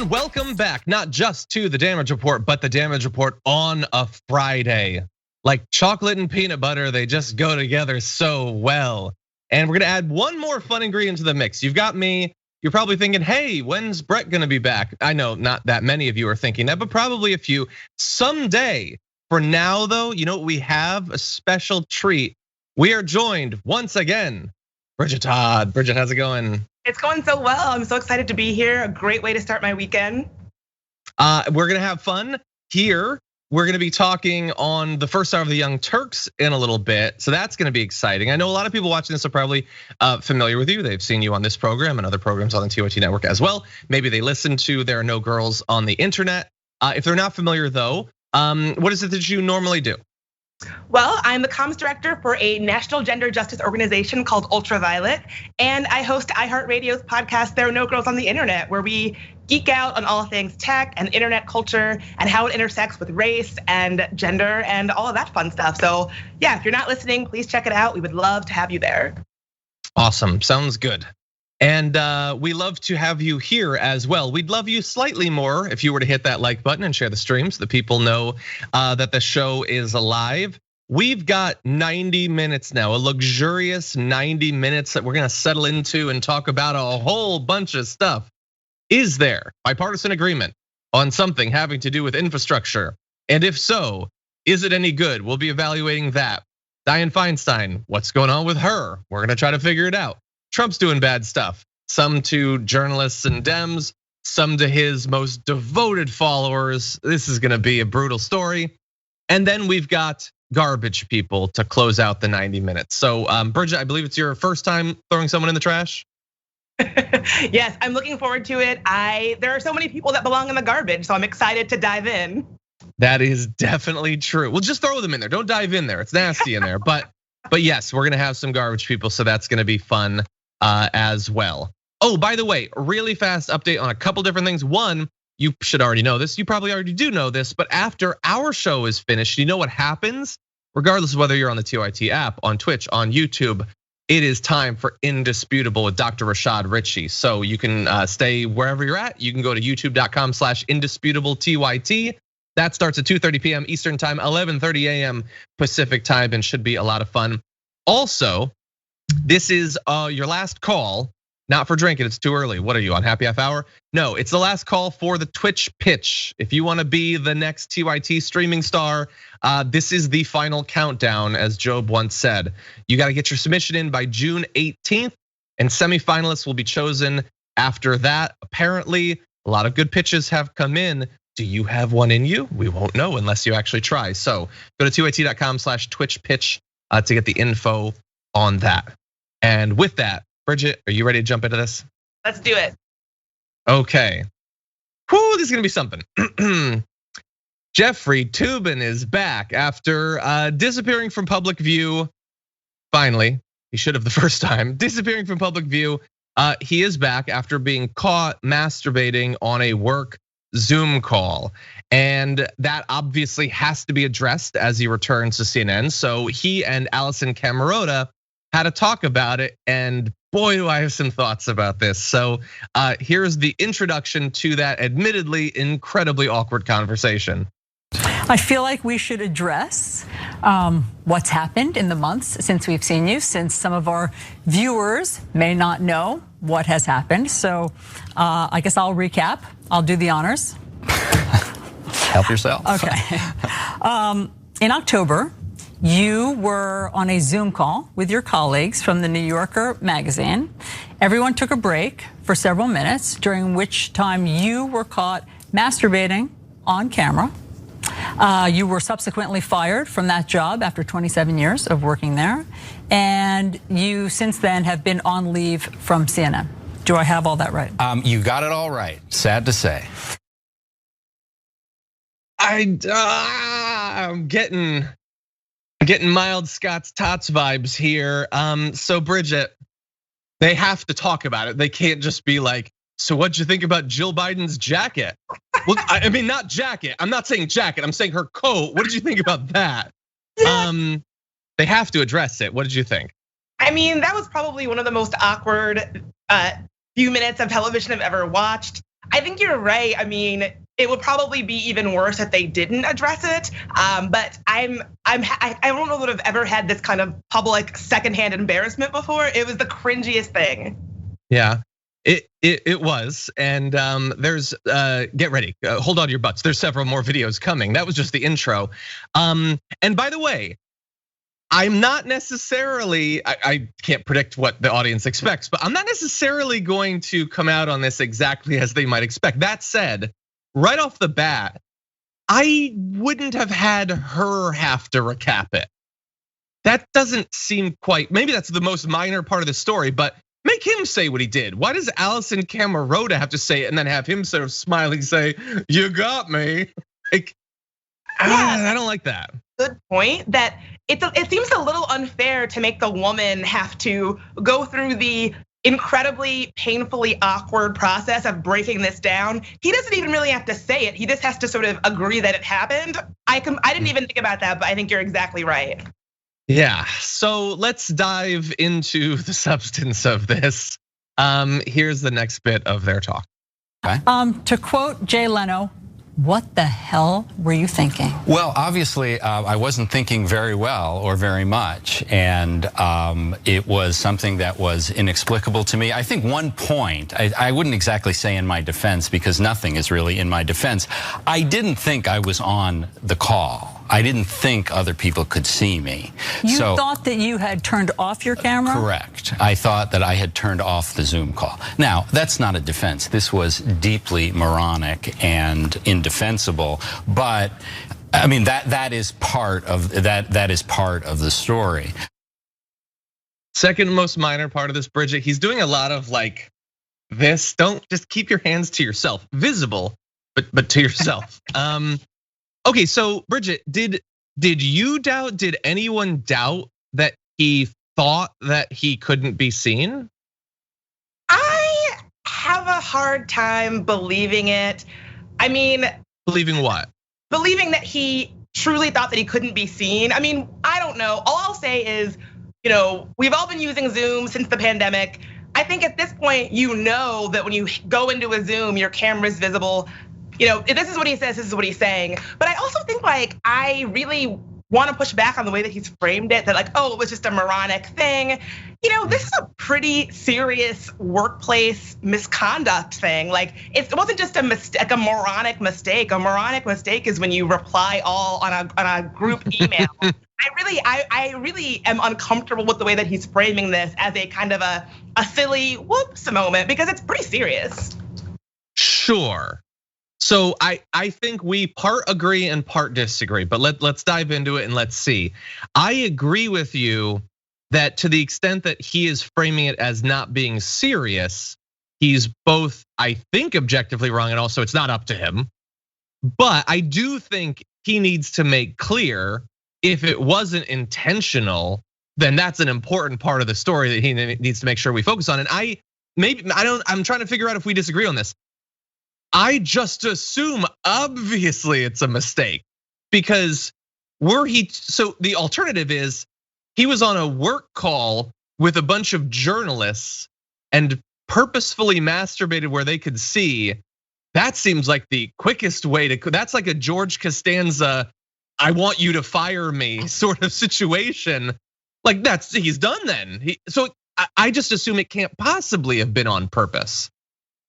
everyone, welcome back, not just to the Damage Report, but the Damage Report on a Friday. Like chocolate and peanut butter, they just go together so well. And we're gonna add one more fun ingredient to the mix. You've got me, you're probably thinking, hey, when's Brett gonna be back? I know not that many of you are thinking that, but probably a few someday. For now though, you know what we have? A special treat. We are joined once again, Bridget Todd. Bridget, how's it going? It's going so well. I'm so excited to be here. A great way to start my weekend. We're gonna have fun here. We're gonna be talking on the first hour of the Young Turks in a little bit. So that's gonna be exciting. I know a lot of people watching this are probably familiar with you. They've seen you on this program and other programs on the TYT network as well. Maybe they listen to There Are No Girls on the internet. If they're not familiar though, what is it that you normally do? Well, I'm the comms director for a national gender justice organization called Ultraviolet, and I host iHeartRadio's podcast, There Are No Girls on the Internet, where we geek out on all things tech and internet culture and how it intersects with race and gender and all of that fun stuff. So yeah, if you're not listening, please check it out. We would love to have you there. Awesome, sounds good. And we love to have you here as well. We'd love you slightly more if you were to hit that like button and share the stream so that people know that the show is alive. We've got 90 minutes now, a luxurious 90 minutes that we're gonna settle into and talk about a whole bunch of stuff. Is there bipartisan agreement on something having to do with infrastructure? And if so, is it any good? We'll be evaluating that. Dianne Feinstein, what's going on with her? We're gonna try to figure it out. Trump's doing bad stuff, some to journalists and Dems, some to his most devoted followers. This is gonna be a brutal story. And then we've got garbage people to close out the 90 minutes. So Bridget, I believe it's your first time throwing someone in the trash? Yes, I'm looking forward to it. There are so many people that belong in the garbage, so I'm excited to dive in. That is definitely true. Well, just throw them in there. Don't dive in there. It's nasty in there. But yes, we're gonna have some garbage people, so that's gonna be fun as well. Oh, by the way, really fast update on a couple different things. One, you should already know this. You probably already do know this, but after our show is finished, you know what happens? Regardless of whether you're on the TYT app, on Twitch, on YouTube, it is time for Indisputable with Dr. Rashad Ritchie. So you can stay wherever you're at. You can go to youtube.com/indisputable-TYT. That starts at 2:30 p.m. Eastern time, 11:30 a.m. Pacific time, and should be a lot of fun. Also, this is your last call, not for drinking, it's too early. What are you on, happy half hour? No, it's the last call for the Twitch pitch. If you wanna be the next TYT streaming star, this is the final countdown, as Job once said. You gotta get your submission in by June 18th, and semifinalists will be chosen after that. Apparently, a lot of good pitches have come in. Do you have one in you? We won't know unless you actually try. So go to tyt.com/Twitch pitch to get the info on that. And with that, Bridget, are you ready to jump into this? Let's do it. Okay. Whew, this is gonna be something. Jeffrey Toobin is back after disappearing from public view. Finally, he should have the first time. Disappearing from public view. He is back after being caught masturbating on a work Zoom call. And that obviously has to be addressed as he returns to CNN. So he and Allison Camerota had a talk about it, and boy, do I have some thoughts about this. So here's the introduction to that admittedly incredibly awkward conversation. I feel like we should address what's happened in the months since we've seen you, since some of our viewers may not know what has happened. So I guess I'll recap. I'll do the honors. Help yourself. Okay. In October, you were on a Zoom call with your colleagues from the New Yorker magazine. Everyone took a break for several minutes, during which time you were caught masturbating on camera. You were subsequently fired from that job after 27 years of working there. And you since then have been on leave from CNN. Do I have all that right? You got it all right, sad to say. I'm getting mild Scott's Tots vibes here. So Bridget, they have to talk about it. They can't just be like, so what'd you think about Jill Biden's jacket? Well, I mean, not jacket. I'm not saying jacket. I'm saying her coat. What did you think about that? Yeah. They have to address it. What did you think? I mean, that was probably one of the most awkward few minutes of television I've ever watched. I think you're right. I mean, it would probably be even worse if they didn't address it. But I don't know that I've ever had this kind of public secondhand embarrassment before. It was the cringiest thing. Yeah, it was, and there's get ready, hold on to your butts. There's several more videos coming. That was just the intro. And by the way, I'm not necessarily, I can't predict what the audience expects, but I'm not necessarily going to come out on this exactly as they might expect. That said, right off the bat, I wouldn't have had her have to recap it. That doesn't seem quite, maybe that's the most minor part of the story, but make him say what he did. Why does Alison Camerota have to say it and then have him sort of smiling say, "You got me"? Like, I don't like that. Good point. That it seems a little unfair to make the woman have to go through the incredibly painfully awkward process of breaking this down. He doesn't even really have to say it. He just has to sort of agree that it happened. I didn't even think about that, but I think you're exactly right. Yeah, so let's dive into the substance of this. Here's the next bit of their talk. Okay. To quote Jay Leno, what the hell were you thinking? Well, obviously, I wasn't thinking very well or very much, and it was something that was inexplicable to me. I think one point, I wouldn't exactly say in my defense, because nothing is really in my defense. I didn't think I was on the call. I didn't think other people could see me. You thought that you had turned off your camera? Correct. I thought that I had turned off the Zoom call. Now, that's not a defense. This was deeply moronic and indefensible, but I mean that is part of that is part of the story. Second most minor part of this, Bridget, he's doing a lot of like this. Don't just keep your hands to yourself, visible, but to yourself. Okay, so Bridget, did you doubt? Did anyone doubt that he thought that he couldn't be seen? I have a hard time believing it. I mean, believing what? Believing that he truly thought that he couldn't be seen. I mean, I don't know. All I'll say is, we've all been using Zoom since the pandemic. I think at this point, that when you go into a Zoom, your camera's visible. This is what he says, this is what he's saying. But I also think I really want to push back on the way that he's framed it, that it was just a moronic thing. This is a pretty serious workplace misconduct thing. It wasn't just a mistake, a moronic mistake. A moronic mistake is when you reply all on a group email. I really am uncomfortable with the way that he's framing this as a kind of a silly whoops moment, because it's pretty serious. Sure. So I think we part agree and part disagree, but let's dive into it and let's see. I agree with you that to the extent that he is framing it as not being serious, he's both, I think, objectively wrong, and also it's not up to him. But I do think he needs to make clear, if it wasn't intentional, then that's an important part of the story that he needs to make sure we focus on. And I'm trying to figure out if we disagree on this. I just assume obviously it's a mistake, because so the alternative is he was on a work call with a bunch of journalists and purposefully masturbated where they could see. That seems like the quickest way that's like a George Costanza, I want you to fire me sort of situation. He's done then. So I just assume it can't possibly have been on purpose.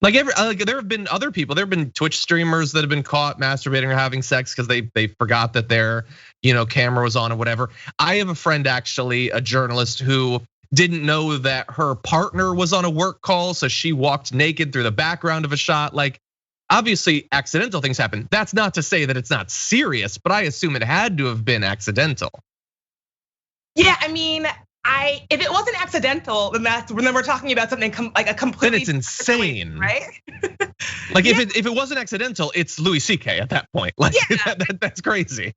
There have been other people. There have been Twitch streamers that have been caught masturbating or having sex because they forgot that their camera was on or whatever. I have a friend, actually, a journalist, who didn't know that her partner was on a work call, so she walked naked through the background of a shot. Obviously, accidental things happen. That's not to say that it's not serious, but I assume it had to have been accidental. Yeah, I mean, if it wasn't accidental, then we're talking about something like a completely. Then it's insane, right? If it wasn't accidental, it's Louis C.K. at that point. That's crazy.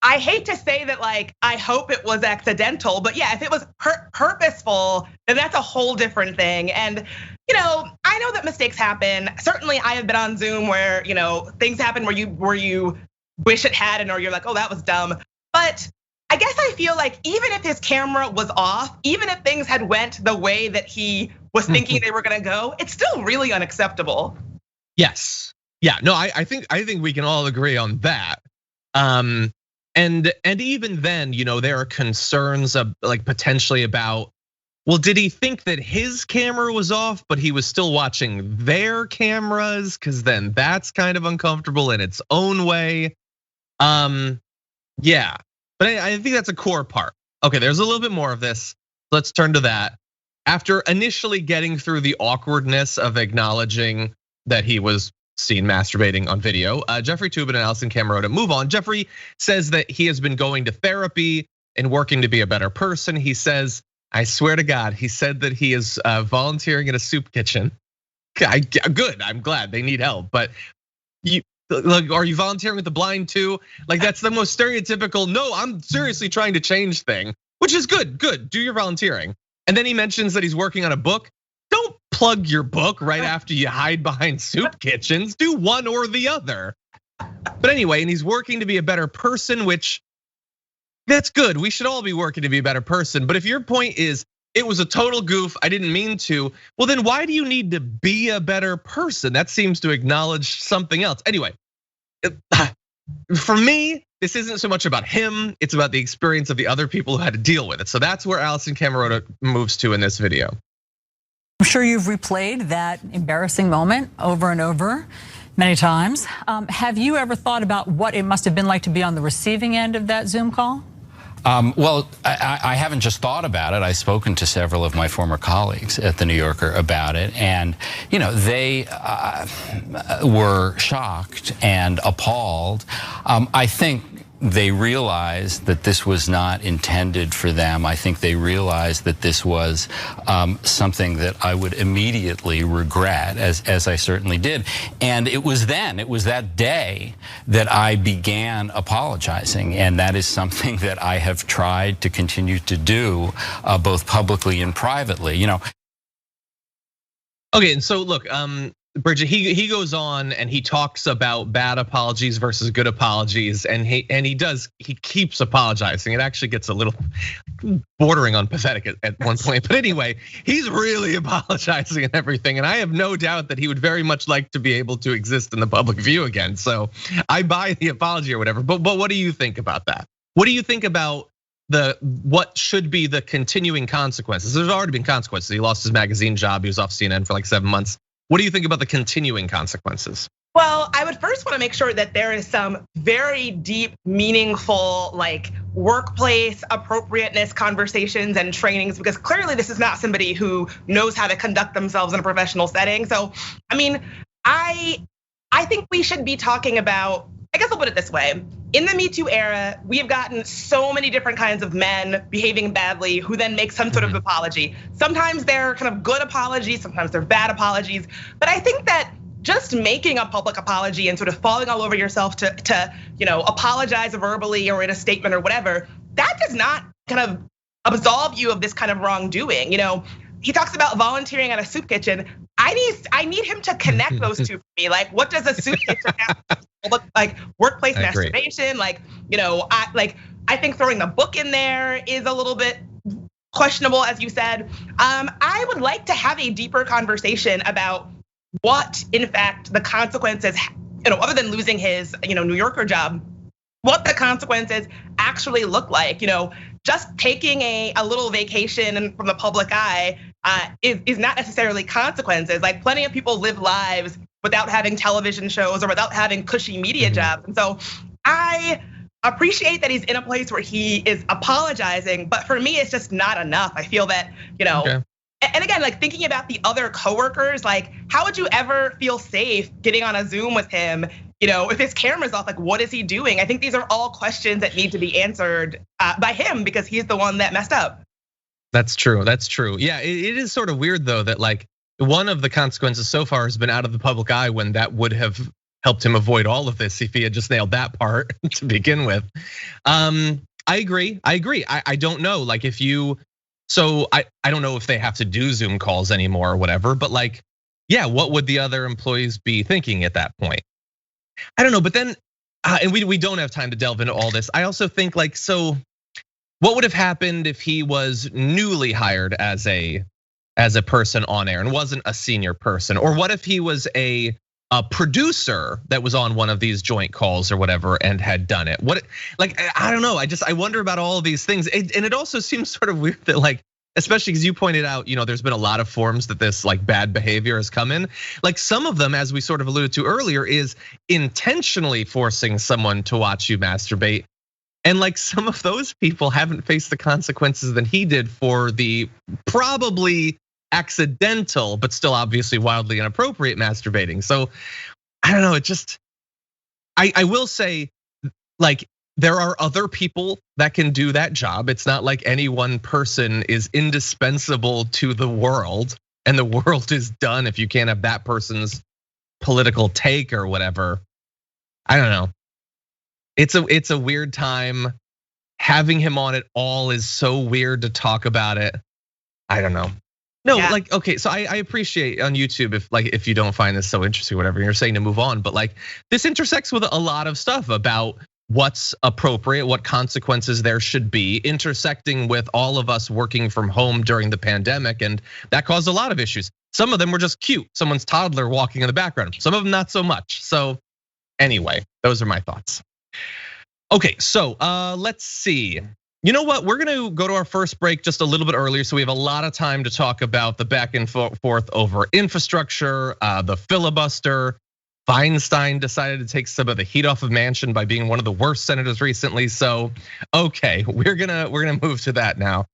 I hate to say that, I hope it was accidental, but yeah, if it was purposeful, then that's a whole different thing. And I know that mistakes happen. Certainly, I have been on Zoom where things happen where you wish it hadn't, or you're like, oh, that was dumb. But I guess I feel like even if his camera was off, even if things had went the way that he was thinking they were gonna go, it's still really unacceptable. Yes. Yeah. No, I think we can all agree on that. And even then, there are concerns of like potentially about, well, did he think that his camera was off, but he was still watching their cameras? Because then that's kind of uncomfortable in its own way. Yeah, but I think that's a core part. Okay, there's a little bit more of this. Let's turn to that. After initially getting through the awkwardness of acknowledging that he was seen masturbating on video, Jeffrey Toobin and Allison Camerota move on. Jeffrey says that he has been going to therapy and working to be a better person. He says, I swear to God, he said that he is volunteering in a soup kitchen. Good, I'm glad they need help, but are you volunteering with the blind too? Like that's the most stereotypical, no, I'm seriously trying to change thing, which is good, do your volunteering. And then he mentions that he's working on a book. Don't plug your book right after you hide behind soup kitchens, do one or the other. But anyway, and he's working to be a better person, which that's good. We should all be working to be a better person. But if your point is, it was a total goof, I didn't mean to, well then why do you need to be a better person? That seems to acknowledge something else. Anyway, for me, this isn't so much about him, it's about the experience of the other people who had to deal with it. So that's where Allison Camerota moves to in this video. I'm sure you've replayed that embarrassing moment over and over many times. Have you ever thought about what it must have been like to be on the receiving end of that Zoom call? Well, I haven't just thought about it. I've spoken to several of my former colleagues at the New Yorker about it, and they were shocked and appalled. I think they realized that this was not intended for them. I think they realized that this was something that I would immediately regret, as I certainly did. And it was that day that I began apologizing. And that is something that I have tried to continue to do, both publicly and privately. Okay, and so look, Bridget, he goes on and he talks about bad apologies versus good apologies, and he keeps apologizing. It actually gets a little bordering on pathetic at one point. But anyway, he's really apologizing and everything, and I have no doubt that he would very much like to be able to exist in the public view again. So I buy the apology or whatever. But what do you think about that? What do you think about what should be the continuing consequences? There's already been consequences. He lost his magazine job. He was off CNN for like 7 months. What do you think about the continuing consequences? Well, I would first want to make sure that there is some very deep, meaningful, like workplace appropriateness conversations and trainings, because clearly this is not somebody who knows how to conduct themselves in a professional setting. So, I mean, I think we should be talking about, I guess I'll put it this way. In the Me Too era, we have gotten so many different kinds of men behaving badly who then make some sort of apology. Sometimes they're kind of good apologies, sometimes they're bad apologies. But I think that just making a public apology and sort of falling all over yourself to apologize verbally or in a statement or whatever, that does not kind of absolve you of this kind of wrongdoing. He talks about volunteering at a soup kitchen. I need him to connect those two for me. Like, what does a soup kitchen have to look like? Workplace masturbation, I think throwing the book in there is a little bit questionable, as you said. I would like to have a deeper conversation about what, in fact, the consequences, other than losing his, New Yorker job, what the consequences actually look like. Just taking a little vacation from the public eye is not necessarily consequences. Like plenty of people live lives without having television shows or without having cushy media jobs. And so I appreciate that he's in a place where he is apologizing, but for me, it's just not enough. I feel that, okay. And again, like thinking about the other coworkers, like how would you ever feel safe getting on a Zoom with him? If his camera's off, like what is he doing? I think these are all questions that need to be answered by him because he's the one that messed up. That's true. Yeah, it is sort of weird though that like one of the consequences so far has been out of the public eye when that would have helped him avoid all of this if he had just nailed that part to begin with. I agree. I don't know. Like if you, so I don't know if they have to do Zoom calls anymore or whatever, but like, yeah, what would the other employees be thinking at that point? I don't know, but then, and we don't have time to delve into all this. I also think like, so what would have happened if he was newly hired as a person on air and wasn't a senior person? Or what if he was a producer that was on one of these joint calls or whatever and had done it. I don't know. I wonder about all of these things. And it also seems sort of weird that like, especially because you pointed out, there's been a lot of forms that this like bad behavior has come in. Like some of them, as we sort of alluded to earlier, is intentionally forcing someone to watch you masturbate. And like some of those people haven't faced the consequences that he did for the probably accidental, but still obviously wildly inappropriate masturbating. So I don't know, I will say, like, there are other people that can do that job. It's not like any one person is indispensable to the world and the world is done if you can't have that person's political take or whatever. I don't know. It's a weird time. Having him on it all is so weird to talk about it. I don't know. No, yeah. Like, okay, so I appreciate on YouTube if you don't find this so interesting, whatever, you're saying to move on, but like this intersects with a lot of stuff about what's appropriate, what consequences there should be, intersecting with all of us working from home during the pandemic, and that caused a lot of issues. Some of them were just cute, someone's toddler walking in the background, some of them not so much. So anyway, those are my thoughts. Okay, so let's see. You know what? We're gonna go to our first break just a little bit earlier, so we have a lot of time to talk about the back and forth over infrastructure, the filibuster. Feinstein decided to take some of the heat off of Manchin by being one of the worst senators recently. So, okay, we're gonna move to that now.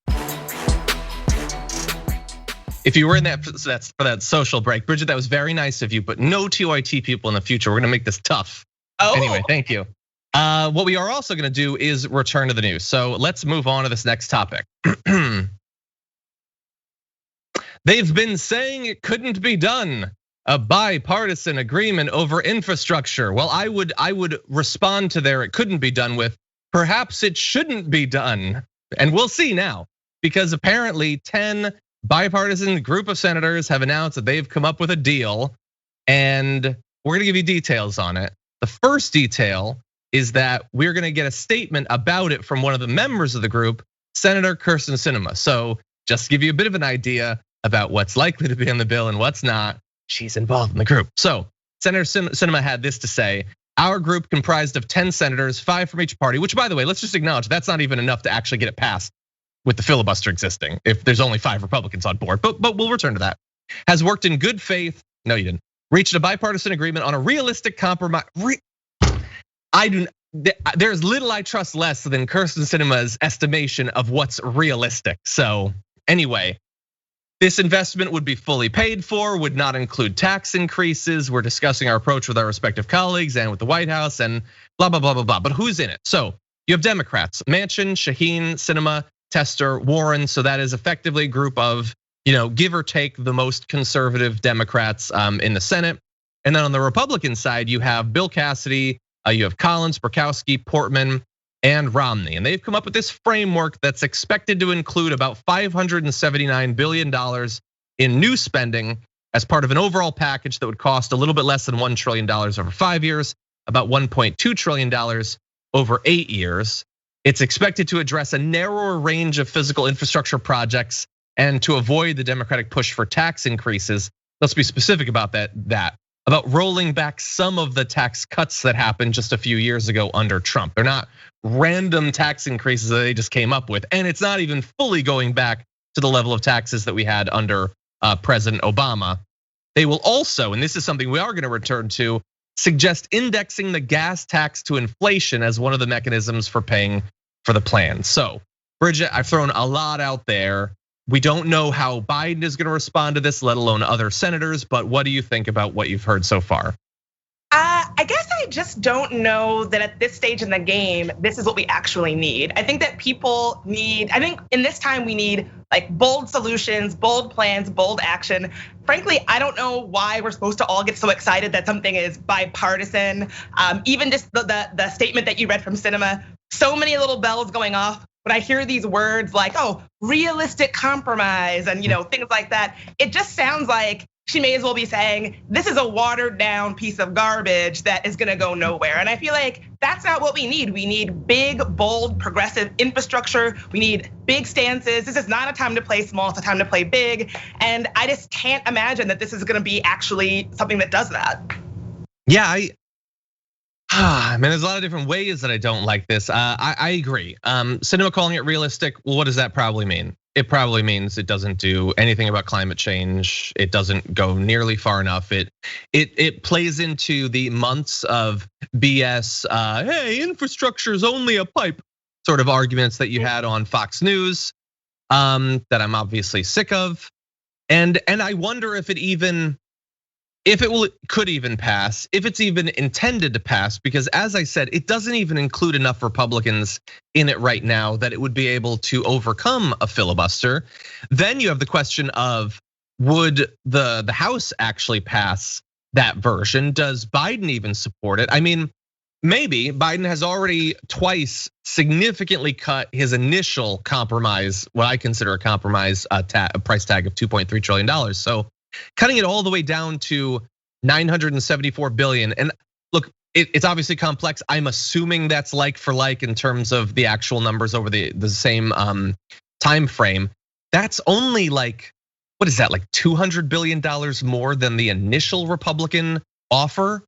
If you were in that's for that social break, Bridget, that was very nice of you, but no TYT people in the future. We're gonna make this tough. Oh. Anyway, thank you. What we are also gonna do is return to the news. So let's move on to this next topic. They've been saying it couldn't be done. A bipartisan agreement over infrastructure. Well, I would respond to there, it couldn't be done with, perhaps it shouldn't be done. And we'll see now, because apparently 10 bipartisan group of senators have announced that they've come up with a deal, and we're gonna give you details on it. The first detail is that we're gonna get a statement about it from one of the members of the group, Senator Kyrsten Sinema. So just to give you a bit of an idea about what's likely to be on the bill and what's not, she's involved in the group. So Senator Sinema had this to say: our group comprised of 10 senators, 5 from each party, which by the way, let's just acknowledge that's not even enough to actually get it passed with the filibuster existing if there's only 5 Republicans on board, but we'll return to that. Has worked in good faith, no you didn't, reached a bipartisan agreement on a realistic compromise. There's little I trust less than Kyrsten Sinema's estimation of what's realistic. So anyway, this investment would be fully paid for, would not include tax increases. We're discussing our approach with our respective colleagues and with the White House and blah, blah, blah, blah, blah. But who's in it? So you have Democrats, Manchin, Shaheen, Sinema, Tester, Warren. So that is effectively a group of, give or take the most conservative Democrats in the Senate. And then on the Republican side, you have Bill Cassidy, you have Collins, Murkowski, Portman, and Romney. And they've come up with this framework that's expected to include about $579 billion in new spending as part of an overall package that would cost a little bit less than $1 trillion over 5 years, about $1.2 trillion over 8 years. It's expected to address a narrower range of physical infrastructure projects and to avoid the Democratic push for tax increases. Let's be specific about that. About rolling back some of the tax cuts that happened just a few years ago under Trump. They're not random tax increases that they just came up with. And it's not even fully going back to the level of taxes that we had under President Obama. They will also, and this is something we are gonna return to, suggest indexing the gas tax to inflation as one of the mechanisms for paying for the plan. So, Bridget, I've thrown a lot out there. We don't know how Biden is gonna respond to this, let alone other senators, but what do you think about what you've heard so far? I guess I just don't know that at this stage in the game, this is what we actually need. I think that people need, I think in this time we need like bold solutions, bold plans, bold action. Frankly, I don't know why we're supposed to all get so excited that something is bipartisan. Even just the statement that you read from Sinema, so many little bells going off. When I hear these words like, realistic compromise and things like that, it just sounds like she may as well be saying, this is a watered down piece of garbage that is gonna go nowhere. And I feel like that's not what we need. We need big, bold, progressive infrastructure. We need big stances. This is not a time to play small, it's a time to play big. And I just can't imagine that this is gonna be actually something that does that. Yeah, man, there's a lot of different ways that I don't like this. I agree. Cinema calling it realistic. Well, what does that probably mean? It probably means it doesn't do anything about climate change. It doesn't go nearly far enough. It plays into the months of BS. Hey, infrastructure is only a pipe sort of arguments that you had on Fox News, that I'm obviously sick of, and I wonder if could even pass, if it's even intended to pass, because as I said, it doesn't even include enough Republicans in it right now that it would be able to overcome a filibuster. Then you have the question of, would the House actually pass that version? Does Biden even support it? I mean, maybe. Biden has already twice significantly cut his initial compromise, what I consider a compromise price tag of $2.3 trillion. So cutting it all the way down to 974 billion. And look, it's obviously complex. I'm assuming that's like for like in terms of the actual numbers over the same time frame. That's only like, what is that, like $200 billion more than the initial Republican offer?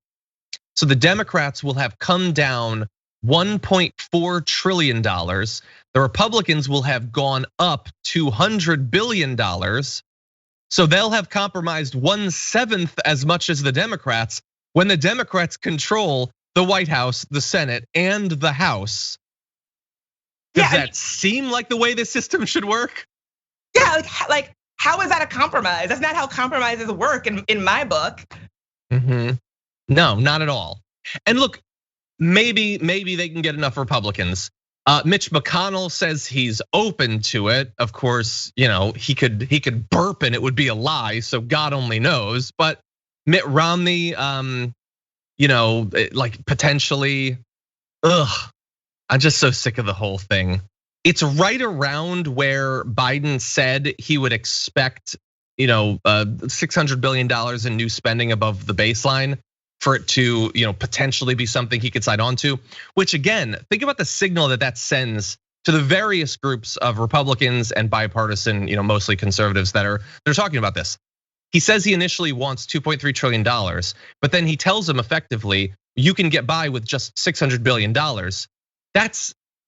So the Democrats will have come down $1.4 trillion. The Republicans will have gone up $200 billion. So they'll have compromised 1/7 as much as the Democrats when the Democrats control the White House, the Senate, and the House. Does that seem like the way this system should work? Yeah, like how is that a compromise? That's not how compromises work in my book. No, not at all. And look, maybe they can get enough Republicans. Mitch McConnell says he's open to it. Of course, he could burp and it would be a lie, so God only knows. But Mitt Romney, like potentially, I'm just so sick of the whole thing. It's right around where Biden said he would expect, $600 billion in new spending above the baseline for it to, potentially be something he could sign on to, which again, think about the signal that sends to the various groups of Republicans and bipartisan, mostly conservatives that are talking about this. He says he initially wants $2.3 trillion, but then he tells them effectively, you can get by with just $600 billion.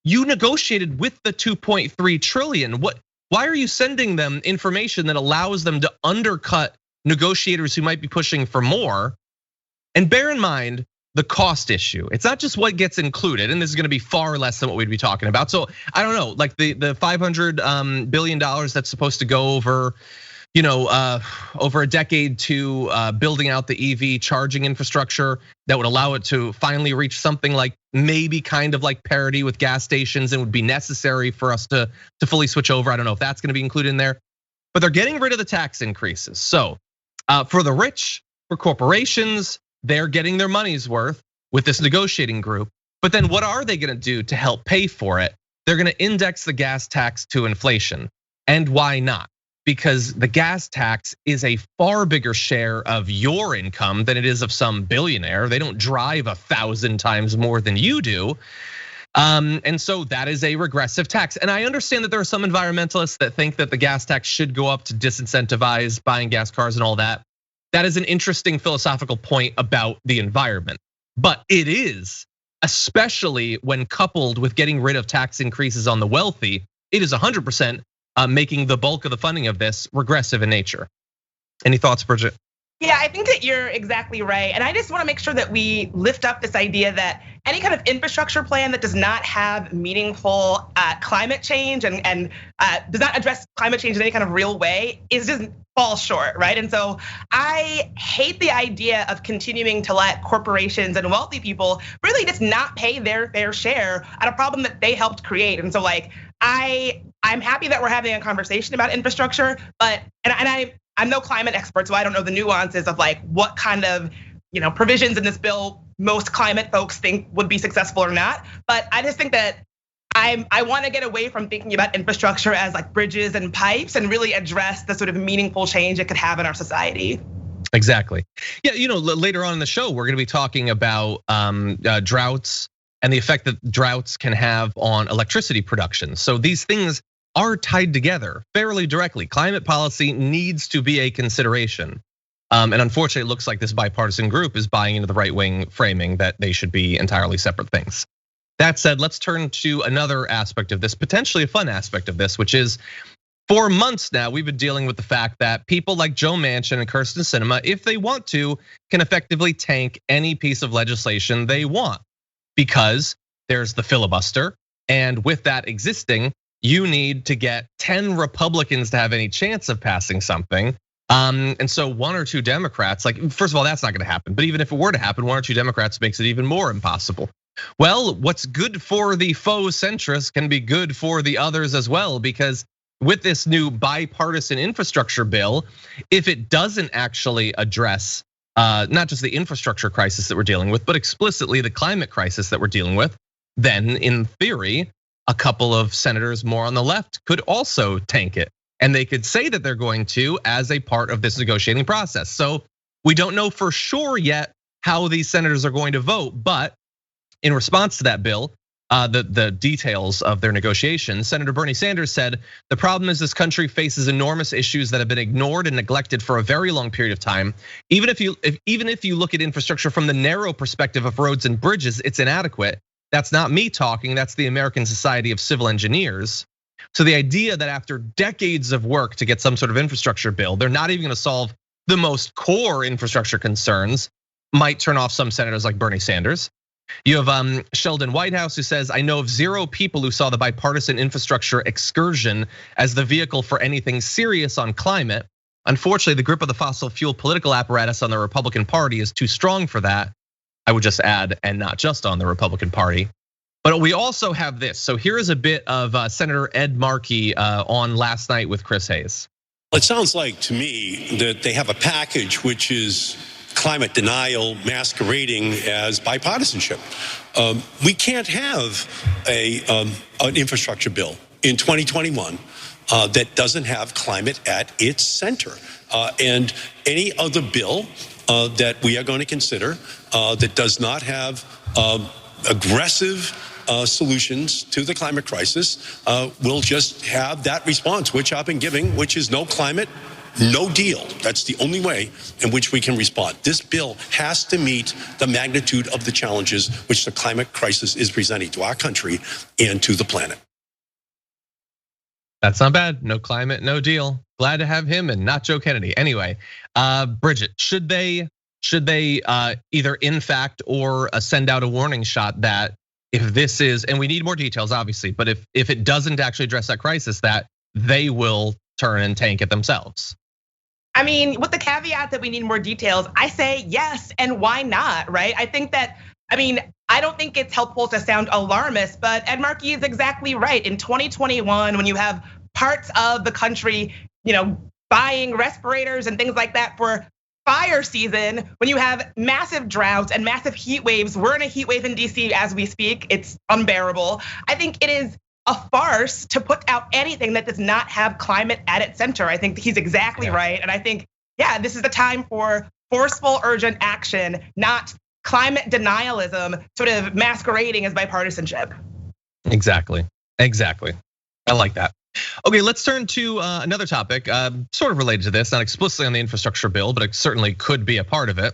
You negotiated with the 2.3 trillion. Why are you sending them information that allows them to undercut negotiators who might be pushing for more? And bear in mind the cost issue. It's not just what gets included, and this is gonna be far less than what we'd be talking about. So I don't know, like the $500 billion that's supposed to go over, over a decade to building out the EV charging infrastructure that would allow it to finally reach something like maybe kind of like parity with gas stations and would be necessary for us to fully switch over. I don't know if that's gonna be included in there, but they're getting rid of the tax increases. So for the rich, for corporations, they're getting their money's worth with this negotiating group. But then what are they gonna do to help pay for it? They're gonna index the gas tax to inflation. And why not? Because the gas tax is a far bigger share of your income than it is of some billionaire. They don't drive 1,000 times more than you do. And so that is a regressive tax. And I understand that there are some environmentalists that think that the gas tax should go up to disincentivize buying gas cars and all that. That is an interesting philosophical point about the environment. But it is, especially when coupled with getting rid of tax increases on the wealthy, it is 100% making the bulk of the funding of this regressive in nature. Any thoughts, Bridget? Yeah, I think that you're exactly right. And I just wanna make sure that we lift up this idea that any kind of infrastructure plan that does not have meaningful climate change and does not address climate change in any kind of real way is just falls short, right? And so I hate the idea of continuing to let corporations and wealthy people really just not pay their fair share at a problem that they helped create. And so like, I'm happy that we're having a conversation about infrastructure, but I'm no climate expert, so I don't know the nuances of like what kind of provisions in this bill most climate folks think would be successful or not. But I just think that I want to get away from thinking about infrastructure as like bridges and pipes and really address the sort of meaningful change it could have in our society. Exactly. Yeah, later on in the show, we're gonna be talking about droughts and the effect that droughts can have on electricity production. So these things are tied together fairly directly. Climate policy needs to be a consideration. And unfortunately, it looks like this bipartisan group is buying into the right-wing framing that they should be entirely separate things. That said, let's turn to another aspect of this, potentially a fun aspect of this, which is for months now, we've been dealing with the fact that people like Joe Manchin and Kyrsten Sinema, if they want to, can effectively tank any piece of legislation they want because there's the filibuster. And with that existing, you need to get 10 Republicans to have any chance of passing something. And so 1 or 2 Democrats, like, first of all, that's not gonna happen. But even if it were to happen, 1 or 2 Democrats makes it even more impossible. Well, what's good for the faux centrists can be good for the others as well, because with this new bipartisan infrastructure bill, if it doesn't actually address not just the infrastructure crisis that we're dealing with, but explicitly the climate crisis that we're dealing with, then in theory, a couple of senators more on the left could also tank it. And they could say that they're going to as a part of this negotiating process. So we don't know for sure yet how these senators are going to vote, but in response to that bill, the details of their negotiations, Senator Bernie Sanders said, the problem is this country faces enormous issues that have been ignored and neglected for a very long period of time. Even if you look at infrastructure from the narrow perspective of roads and bridges, it's inadequate. That's not me talking, that's the American Society of Civil Engineers. So the idea that after decades of work to get some sort of infrastructure bill, they're not even gonna solve the most core infrastructure concerns might turn off some senators like Bernie Sanders. You have Sheldon Whitehouse who says, I know of 0 people who saw the bipartisan infrastructure excursion as the vehicle for anything serious on climate. Unfortunately, the grip of the fossil fuel political apparatus on the Republican Party is too strong for that. I would just add, and not just on the Republican Party. But we also have this. So here is a bit of Senator Ed Markey on last night with Chris Hayes. It sounds like to me that they have a package which is climate denial masquerading as bipartisanship. We can't have an infrastructure bill in 2021 that doesn't have climate at its center. And any other bill that we are going to consider that does not have aggressive solutions to the climate crisis will just have that response, which I've been giving, which is no climate, no deal. That's the only way in which we can respond. This bill has to meet the magnitude of the challenges which the climate crisis is presenting to our country and to the planet. That's not bad. No climate, no deal. Glad to have him and not Joe Kennedy. Anyway, Bridget, should they either in fact or send out a warning shot that if this is, and we need more details obviously, but if it doesn't actually address that crisis, that they will turn and tank it themselves? I mean, with the caveat that we need more details, I say yes, and why not, right? I think that, I don't think it's helpful to sound alarmist, but Ed Markey is exactly right. In 2021, when you have parts of the country, buying respirators and things like that for fire season, when you have massive droughts and massive heat waves, we're in a heat wave in DC as we speak, it's unbearable. I think it is a farce to put out anything that does not have climate at its center. I think he's exactly right. And I think, this is the time for forceful, urgent action, not climate denialism sort of masquerading as bipartisanship. Exactly. I like that. Okay, let's turn to another topic, sort of related to this, not explicitly on the infrastructure bill, but it certainly could be a part of it.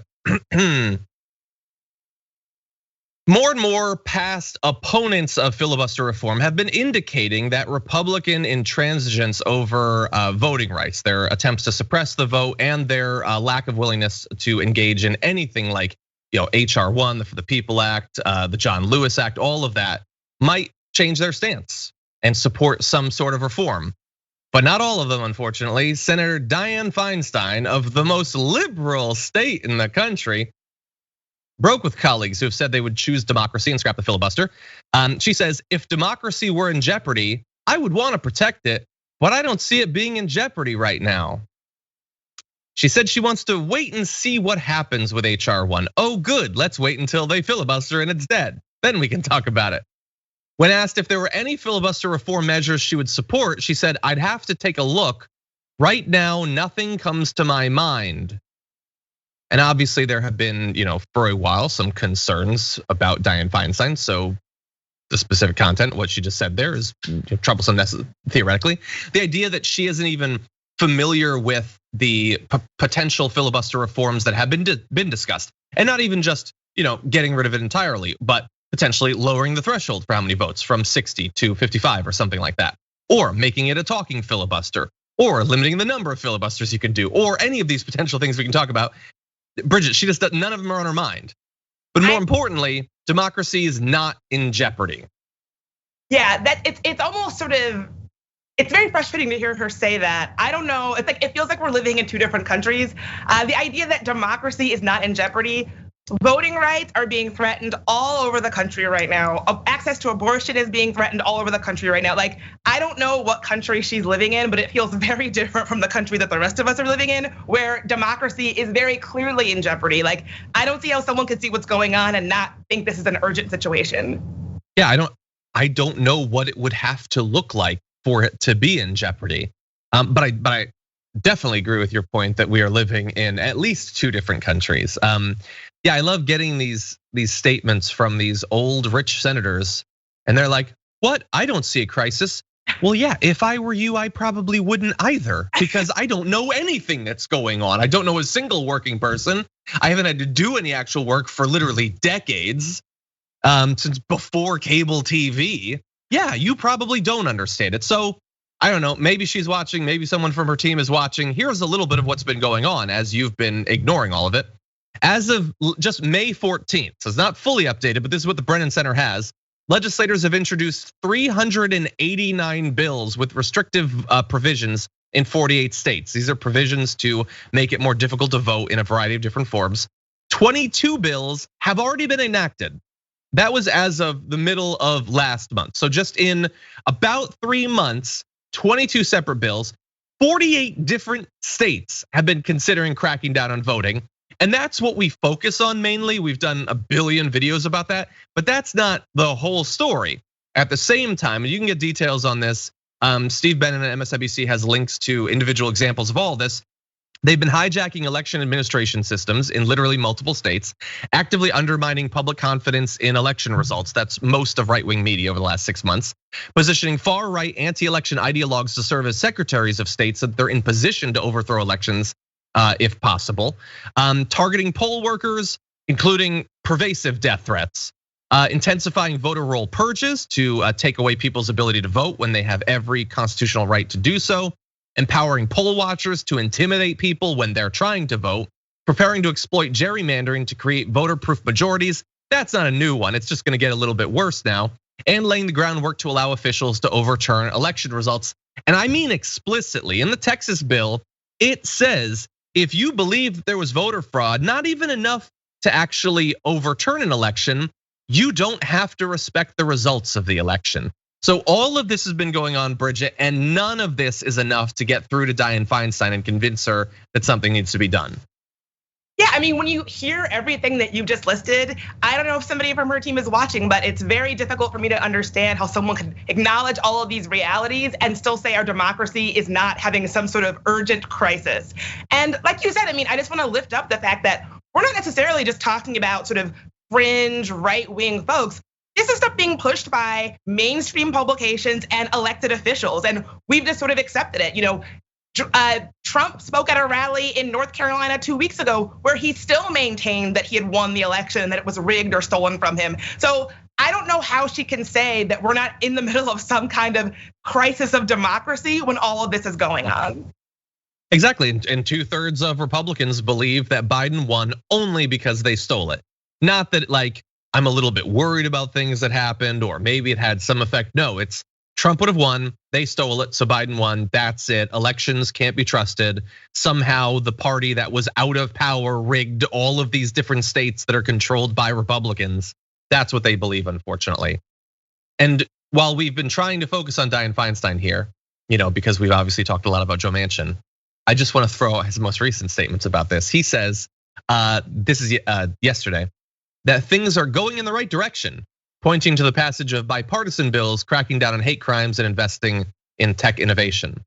More and more past opponents of filibuster reform have been indicating that Republican intransigence over voting rights, their attempts to suppress the vote, and their lack of willingness to engage in anything like HR 1, the For the People Act, the John Lewis Act, all of that might change their stance and support some sort of reform. But not all of them, unfortunately. Senator Dianne Feinstein of the most liberal state in the country broke with colleagues who have said they would choose democracy and scrap the filibuster. She says, if democracy were in jeopardy, I would want to protect it, but I don't see it being in jeopardy right now. She said she wants to wait and see what happens with HR 1. Oh, good, let's wait until they filibuster and it's dead. Then we can talk about it. When asked if there were any filibuster reform measures she would support, she said, I'd have to take a look. Right now, nothing comes to my mind. And obviously there have been, for a while, some concerns about Dianne Feinstein. So the specific content, what she just said there is troublesome theoretically. The idea that she isn't even familiar with the potential filibuster reforms that have been discussed, and not even just getting rid of it entirely, but potentially lowering the threshold for how many votes from 60 to 55 or something like that, or making it a talking filibuster, or limiting the number of filibusters you can do, or any of these potential things we can talk about. Bridget, none of them are on her mind. But more importantly, democracy is not in jeopardy. Yeah, it's almost sort of, it's very frustrating to hear her say that. I don't know, it feels like we're living in two different countries. The idea that democracy is not in jeopardy, voting rights are being threatened all over the country right now. Access to abortion is being threatened all over the country right now. Like, I don't know what country she's living in, but it feels very different from the country that the rest of us are living in, where democracy is very clearly in jeopardy. Like, I don't see how someone could see what's going on and not think this is an urgent situation. Yeah, I don't know what it would have to look like for it to be in jeopardy. But I definitely agree with your point that we are living in at least two different countries. Yeah, I love getting these statements from these old rich senators, and they're like, "What? I don't see a crisis." Well, yeah, if I were you, I probably wouldn't either, because I don't know anything that's going on. I don't know a single working person. I haven't had to do any actual work for literally decades, since before cable TV. Yeah, you probably don't understand it. So I don't know, maybe she's watching, maybe someone from her team is watching. Here's a little bit of what's been going on as you've been ignoring all of it. As of just May 14th, so it's not fully updated, but this is what the Brennan Center has. Legislators have introduced 389 bills with restrictive provisions in 48 states. These are provisions to make it more difficult to vote in a variety of different forms. 22 bills have already been enacted. That was as of the middle of last month. So just in about 3 months, 22 separate bills, 48 different states have been considering cracking down on voting. And that's what we focus on mainly. We've done a billion videos about that, but that's not the whole story. At the same time, and you can get details on this, Steve Bannon at MSNBC has links to individual examples of all this. They've been hijacking election administration systems in literally multiple states, actively undermining public confidence in election results. That's most of right-wing media over the last 6 months. Positioning far-right anti-election ideologues to serve as secretaries of states so that they're in position to overthrow elections if possible. Targeting poll workers, including pervasive death threats. Intensifying voter roll purges to take away people's ability to vote when they have every constitutional right to do so. Empowering poll watchers to intimidate people when they're trying to vote, preparing to exploit gerrymandering to create voter-proof majorities. That's not a new one, it's just gonna get a little bit worse now. And laying the groundwork to allow officials to overturn election results. And I mean explicitly, in the Texas bill, it says if you believe that there was voter fraud, not even enough to actually overturn an election, you don't have to respect the results of the election. So all of this has been going on, Bridget, and none of this is enough to get through to Dianne Feinstein and convince her that something needs to be done. Yeah, I mean, when you hear everything that you just listed, I don't know if somebody from her team is watching, but it's very difficult for me to understand how someone can acknowledge all of these realities and still say our democracy is not having some sort of urgent crisis. And like you said, I mean, I just want to lift up the fact that we're not necessarily just talking about sort of fringe right-wing folks. This is stuff being pushed by mainstream publications and elected officials, and we've just sort of accepted it. Trump spoke at a rally in North Carolina 2 weeks ago where he still maintained that he had won the election and that it was rigged or stolen from him. So I don't know how she can say that we're not in the middle of some kind of crisis of democracy when all of this is going on. Exactly, and 2/3 of Republicans believe that Biden won only because they stole it. Not that like, I'm a little bit worried about things that happened, or maybe it had some effect. No, it's Trump would have won, they stole it, so Biden won, that's it. Elections can't be trusted. Somehow the party that was out of power rigged all of these different states that are controlled by Republicans. That's what they believe, unfortunately. And while we've been trying to focus on Dianne Feinstein here, because we've obviously talked a lot about Joe Manchin, I just want to throw out his most recent statements about this. He says, this is yesterday, that things are going in the right direction, pointing to the passage of bipartisan bills cracking down on hate crimes and investing in tech innovation.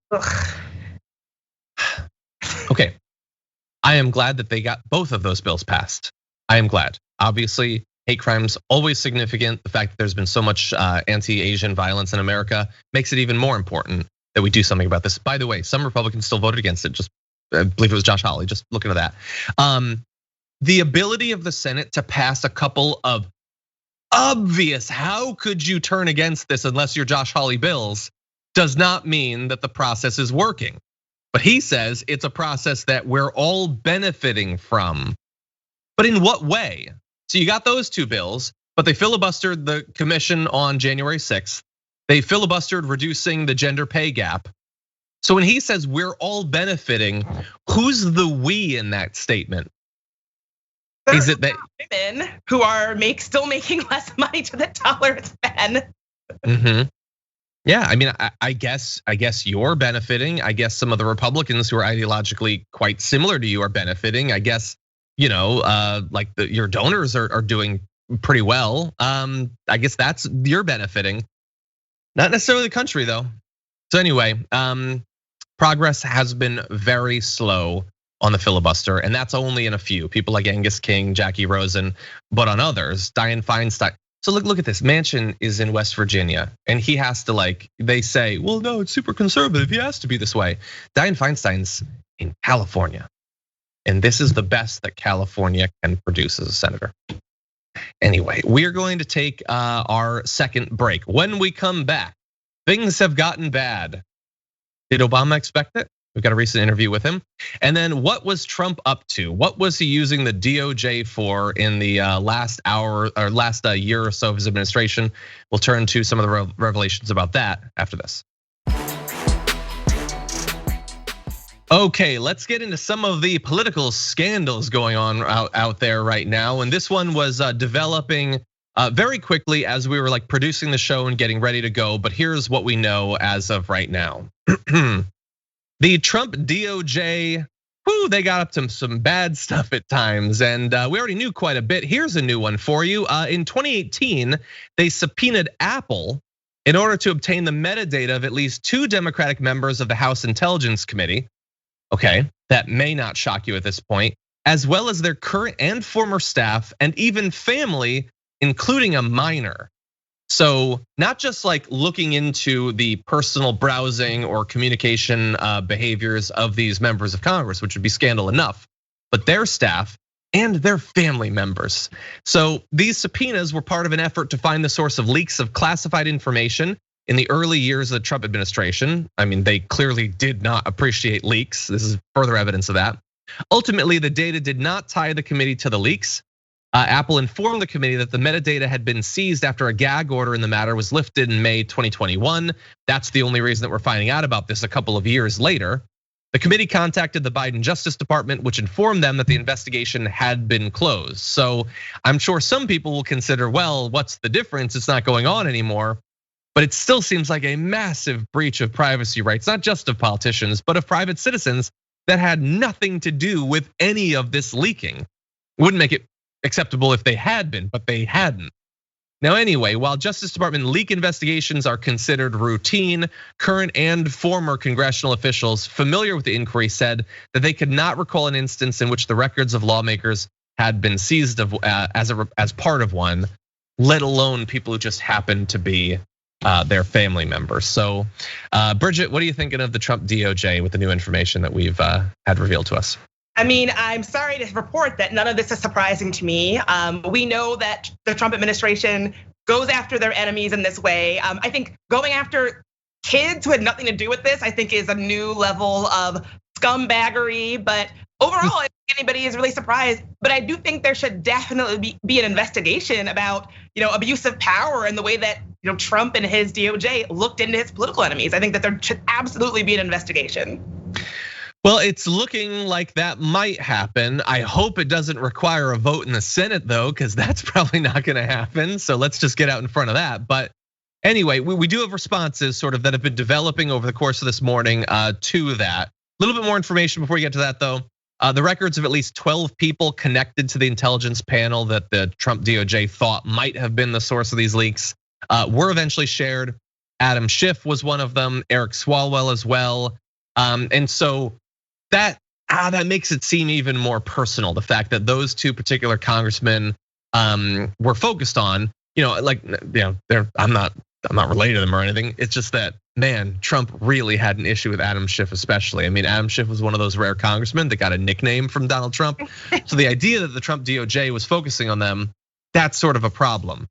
Okay, I am glad that they got both of those bills passed. I am glad. Obviously, hate crimes always significant. The fact that there's been so much anti-Asian violence in America makes it even more important that we do something about this. By the way, some Republicans still voted against it, just I believe it was Josh Hawley, just looking at that. The ability of the Senate to pass a couple of obvious, how could you turn against this unless you're Josh Hawley bills, does not mean that the process is working. But he says it's a process that we're all benefiting from. But in what way? So you got those two bills, but they filibustered the commission on January 6th. They filibustered reducing the gender pay gap. So when he says we're all benefiting, who's the we in that statement? Is it that women who are still making less money to the dollar than men? Yeah, I mean, I guess you're benefiting. I guess some of the Republicans who are ideologically quite similar to you are benefiting. I guess, like your donors are doing pretty well. I guess you're benefiting. Not necessarily the country though. So anyway, progress has been very slow on the filibuster, and that's only in a few. People like Angus King, Jackie Rosen, but on others, Dianne Feinstein. So look at this. Manchin is in West Virginia, and he has to they say, well, no, it's super conservative. He has to be this way. Dianne Feinstein's in California, and this is the best that California can produce as a senator. Anyway, we are going to take our second break. When we come back, things have gotten bad. Did Obama expect it? We've got a recent interview with him. And then what was Trump up to? What was he using the DOJ for in the last hour or last year or so of his administration? We'll turn to some of the revelations about that after this. Okay, let's get into some of the political scandals going on out there right now. And this one was developing very quickly as we were producing the show and getting ready to go. But here's what we know as of right now. The Trump DOJ, they got up to some bad stuff at times, and we already knew quite a bit. Here's a new one for you. In 2018, they subpoenaed Apple in order to obtain the metadata of at least 2 Democratic members of the House Intelligence Committee. Okay, that may not shock you at this point, as well as their current and former staff and even family, including a minor. So not just looking into the personal browsing or communication behaviors of these members of Congress, which would be scandal enough, but their staff and their family members. So these subpoenas were part of an effort to find the source of leaks of classified information in the early years of the Trump administration. I mean, they clearly did not appreciate leaks. This is further evidence of that. Ultimately, the data did not tie the committee to the leaks. Apple informed the committee that the metadata had been seized after a gag order in the matter was lifted in May 2021. That's the only reason that we're finding out about this a couple of years later. The committee contacted the Biden Justice Department, which informed them that the investigation had been closed. So I'm sure some people will consider, well, what's the difference? It's not going on anymore. But it still seems like a massive breach of privacy rights, not just of politicians, but of private citizens that had nothing to do with any of this leaking. It wouldn't make it acceptable if they had been, but they hadn't. Now anyway, while Justice Department leak investigations are considered routine, current and former congressional officials familiar with the inquiry said that they could not recall an instance in which the records of lawmakers had been seized as part of one, let alone people who just happened to be their family members. So Bridget, what are you thinking of the Trump DOJ with the new information that we've had revealed to us? I mean, I'm sorry to report that none of this is surprising to me. We know that the Trump administration goes after their enemies in this way. I think going after kids who had nothing to do with this, I think is a new level of scumbaggery. But overall, I don't think anybody is really surprised. But I do think there should definitely be an investigation about abuse of power and the way that Trump and his DOJ looked into his political enemies. I think that there should absolutely be an investigation. Well, it's looking like that might happen. I hope it doesn't require a vote in the Senate though, because that's probably not gonna happen. So let's just get out in front of that. But anyway, we do have responses sort of that have been developing over the course of this morning to that. A little bit more information before we get to that though. The records of at least 12 people connected to the intelligence panel that the Trump DOJ thought might have been the source of these leaks were eventually shared. Adam Schiff was one of them, Eric Swalwell as well. And so that makes it seem even more personal. The fact that those 2 particular congressmen were focused on, I'm not related to them or anything. It's just that man, Trump really had an issue with Adam Schiff especially. I mean, Adam Schiff was one of those rare congressmen that got a nickname from Donald Trump. So the idea that the Trump DOJ was focusing on them, that's sort of a problem.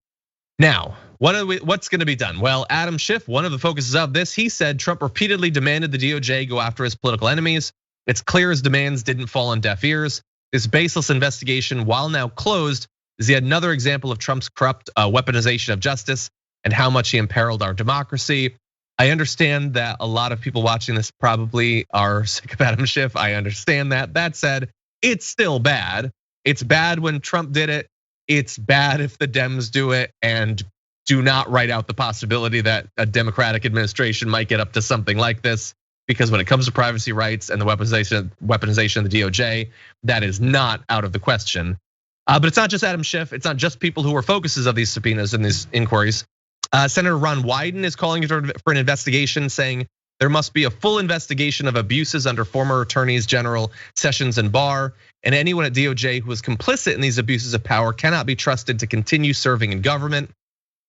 Now, what's gonna be done? Well, Adam Schiff, one of the focuses of this, he said Trump repeatedly demanded the DOJ go after his political enemies. It's clear his demands didn't fall on deaf ears. This baseless investigation, while now closed, is yet another example of Trump's corrupt weaponization of justice and how much he imperiled our democracy. I understand that a lot of people watching this probably are sick of Adam Schiff. I understand that. That said, it's still bad. It's bad when Trump did it. It's bad if the Dems do it, and do not write out the possibility that a Democratic administration might get up to something like this. Because when it comes to privacy rights and the weaponization of the DOJ, that is not out of the question. But it's not just Adam Schiff. It's not just people who are focuses of these subpoenas and these inquiries. Senator Ron Wyden is calling for an investigation, saying there must be a full investigation of abuses under former attorneys general Sessions and Barr, and anyone at DOJ who is complicit in these abuses of power cannot be trusted to continue serving in government.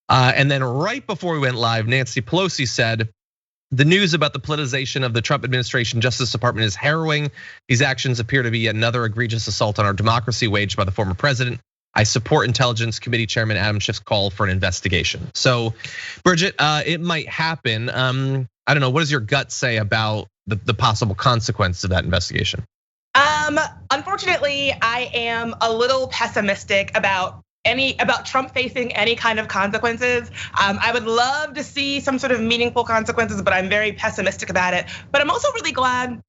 And then right before we went live, Nancy Pelosi said, the news about the politicization of the Trump administration Justice Department is harrowing. These actions appear to be another egregious assault on our democracy waged by the former president. I support Intelligence Committee Chairman Adam Schiff's call for an investigation. So, Bridget, it might happen. I don't know, what does your gut say about the possible consequences of that investigation? Unfortunately, I am a little pessimistic about Trump facing any kind of consequences. I would love to see some sort of meaningful consequences, but I'm very pessimistic about it. But I'm also really glad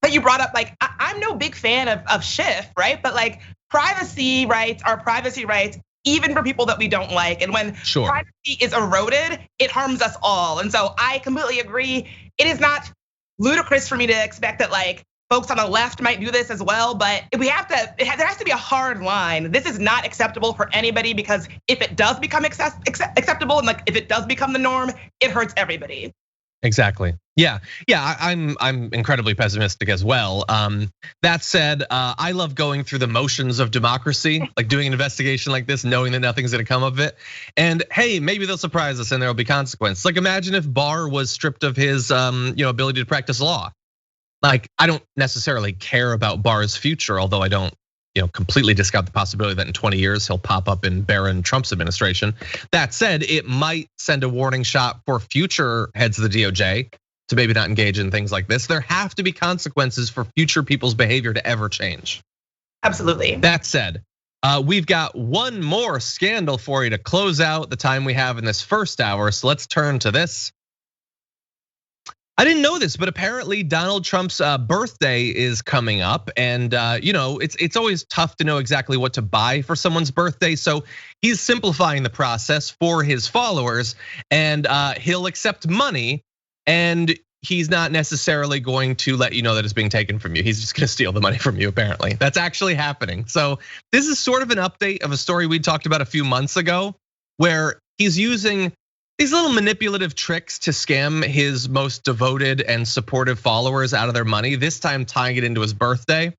that you brought up, like, I'm no big fan of Schiff, right? But like, privacy rights are privacy rights, even for people that we don't like. And when privacy is eroded, it harms us all. And so I completely agree. It is not ludicrous for me to expect that like folks on the left might do this as well, but there has to be a hard line. This is not acceptable for anybody, because if it does become acceptable and like if it does become the norm, it hurts everybody. Exactly. Yeah, I'm incredibly pessimistic as well. That said, I love going through the motions of democracy, like doing an investigation like this, knowing that nothing's gonna come of it. And hey, maybe they'll surprise us and there'll be consequences. Like imagine if Barr was stripped of his ability to practice law. Like I don't necessarily care about Barr's future, although I don't completely discount the possibility that in 20 years he'll pop up in Barron Trump's administration. That said, it might send a warning shot for future heads of the DOJ to maybe not engage in things like this. There have to be consequences for future people's behavior to ever change. Absolutely. That said, we've got one more scandal for you to close out the time we have in this first hour. So let's turn to this. I didn't know this, but apparently Donald Trump's birthday is coming up, and it's always tough to know exactly what to buy for someone's birthday. So he's simplifying the process for his followers, and he'll accept money, and he's not necessarily going to let you know that it's being taken from you. He's just gonna steal the money from you, apparently. That's actually happening. So this is sort of an update of a story we talked about a few months ago, where he's using these little manipulative tricks to scam his most devoted and supportive followers out of their money, this time tying it into his birthday.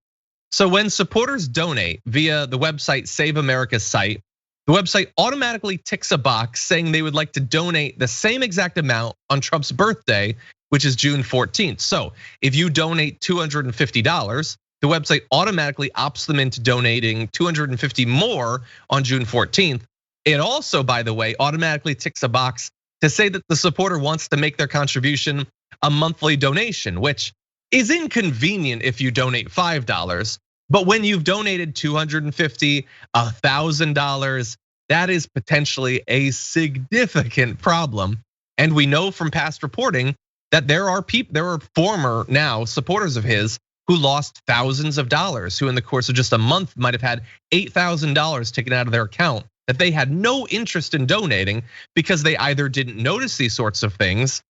So when supporters donate via the website Save America's site, the website automatically ticks a box saying they would like to donate the same exact amount on Trump's birthday, which is June 14th. So if you donate $250, the website automatically opts them into donating $250 more on June 14th. It also, by the way, automatically ticks a box to say that the supporter wants to make their contribution a monthly donation, which is inconvenient if you donate $5. But when you've donated $250, $1,000, that is potentially a significant problem. And we know from past reporting that there are former now supporters of his who lost thousands of dollars, who in the course of just a month might have had $8,000 taken out of their account that they had no interest in donating because they either didn't notice these sorts of things,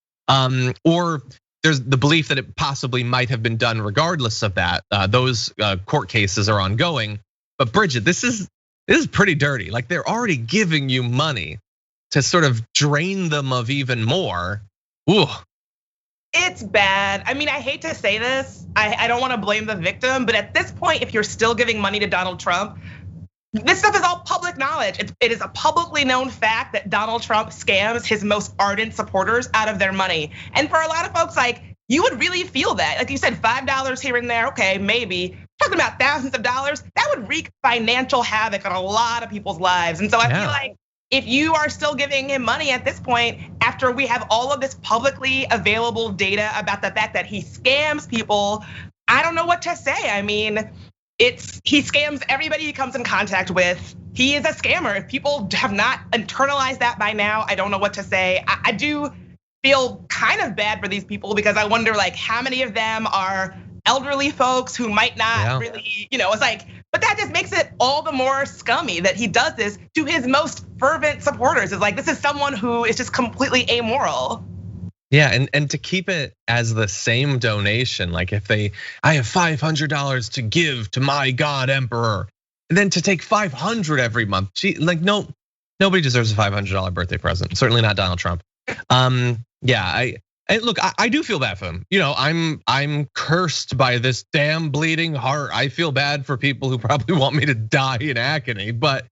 or there's the belief that it possibly might have been done regardless of that. Those court cases are ongoing. But Bridget, this is pretty dirty. Like they're already giving you money to sort of drain them of even more. Ooh. It's bad. I mean, I hate to say this. I don't want to blame the victim, but at this point, if you're still giving money to Donald Trump, this stuff is all public knowledge. It is a publicly known fact that Donald Trump scams his most ardent supporters out of their money. And for a lot of folks, like, you would really feel that. Like you said, $5 here and there, okay, maybe. Talking about thousands of dollars, that would wreak financial havoc on a lot of people's lives. And so I feel like if you are still giving him money at this point, after we have all of this publicly available data about the fact that he scams people, I don't know what to say. I mean, he scams everybody he comes in contact with. He is a scammer. If people have not internalized that by now, I don't know what to say. I do feel kind of bad for these people because I wonder, like, how many of them are elderly folks who might not really, it's like, but that just makes it all the more scummy that he does this to his most fervent supporters. It's like, this is someone who is just completely amoral. Yeah, and to keep it as the same donation, like if I have $500 to give to my God Emperor, and then to take $500 every month, nobody deserves a $500 birthday present. Certainly not Donald Trump. Yeah, I do feel bad for him. I'm cursed by this damn bleeding heart. I feel bad for people who probably want me to die in agony. But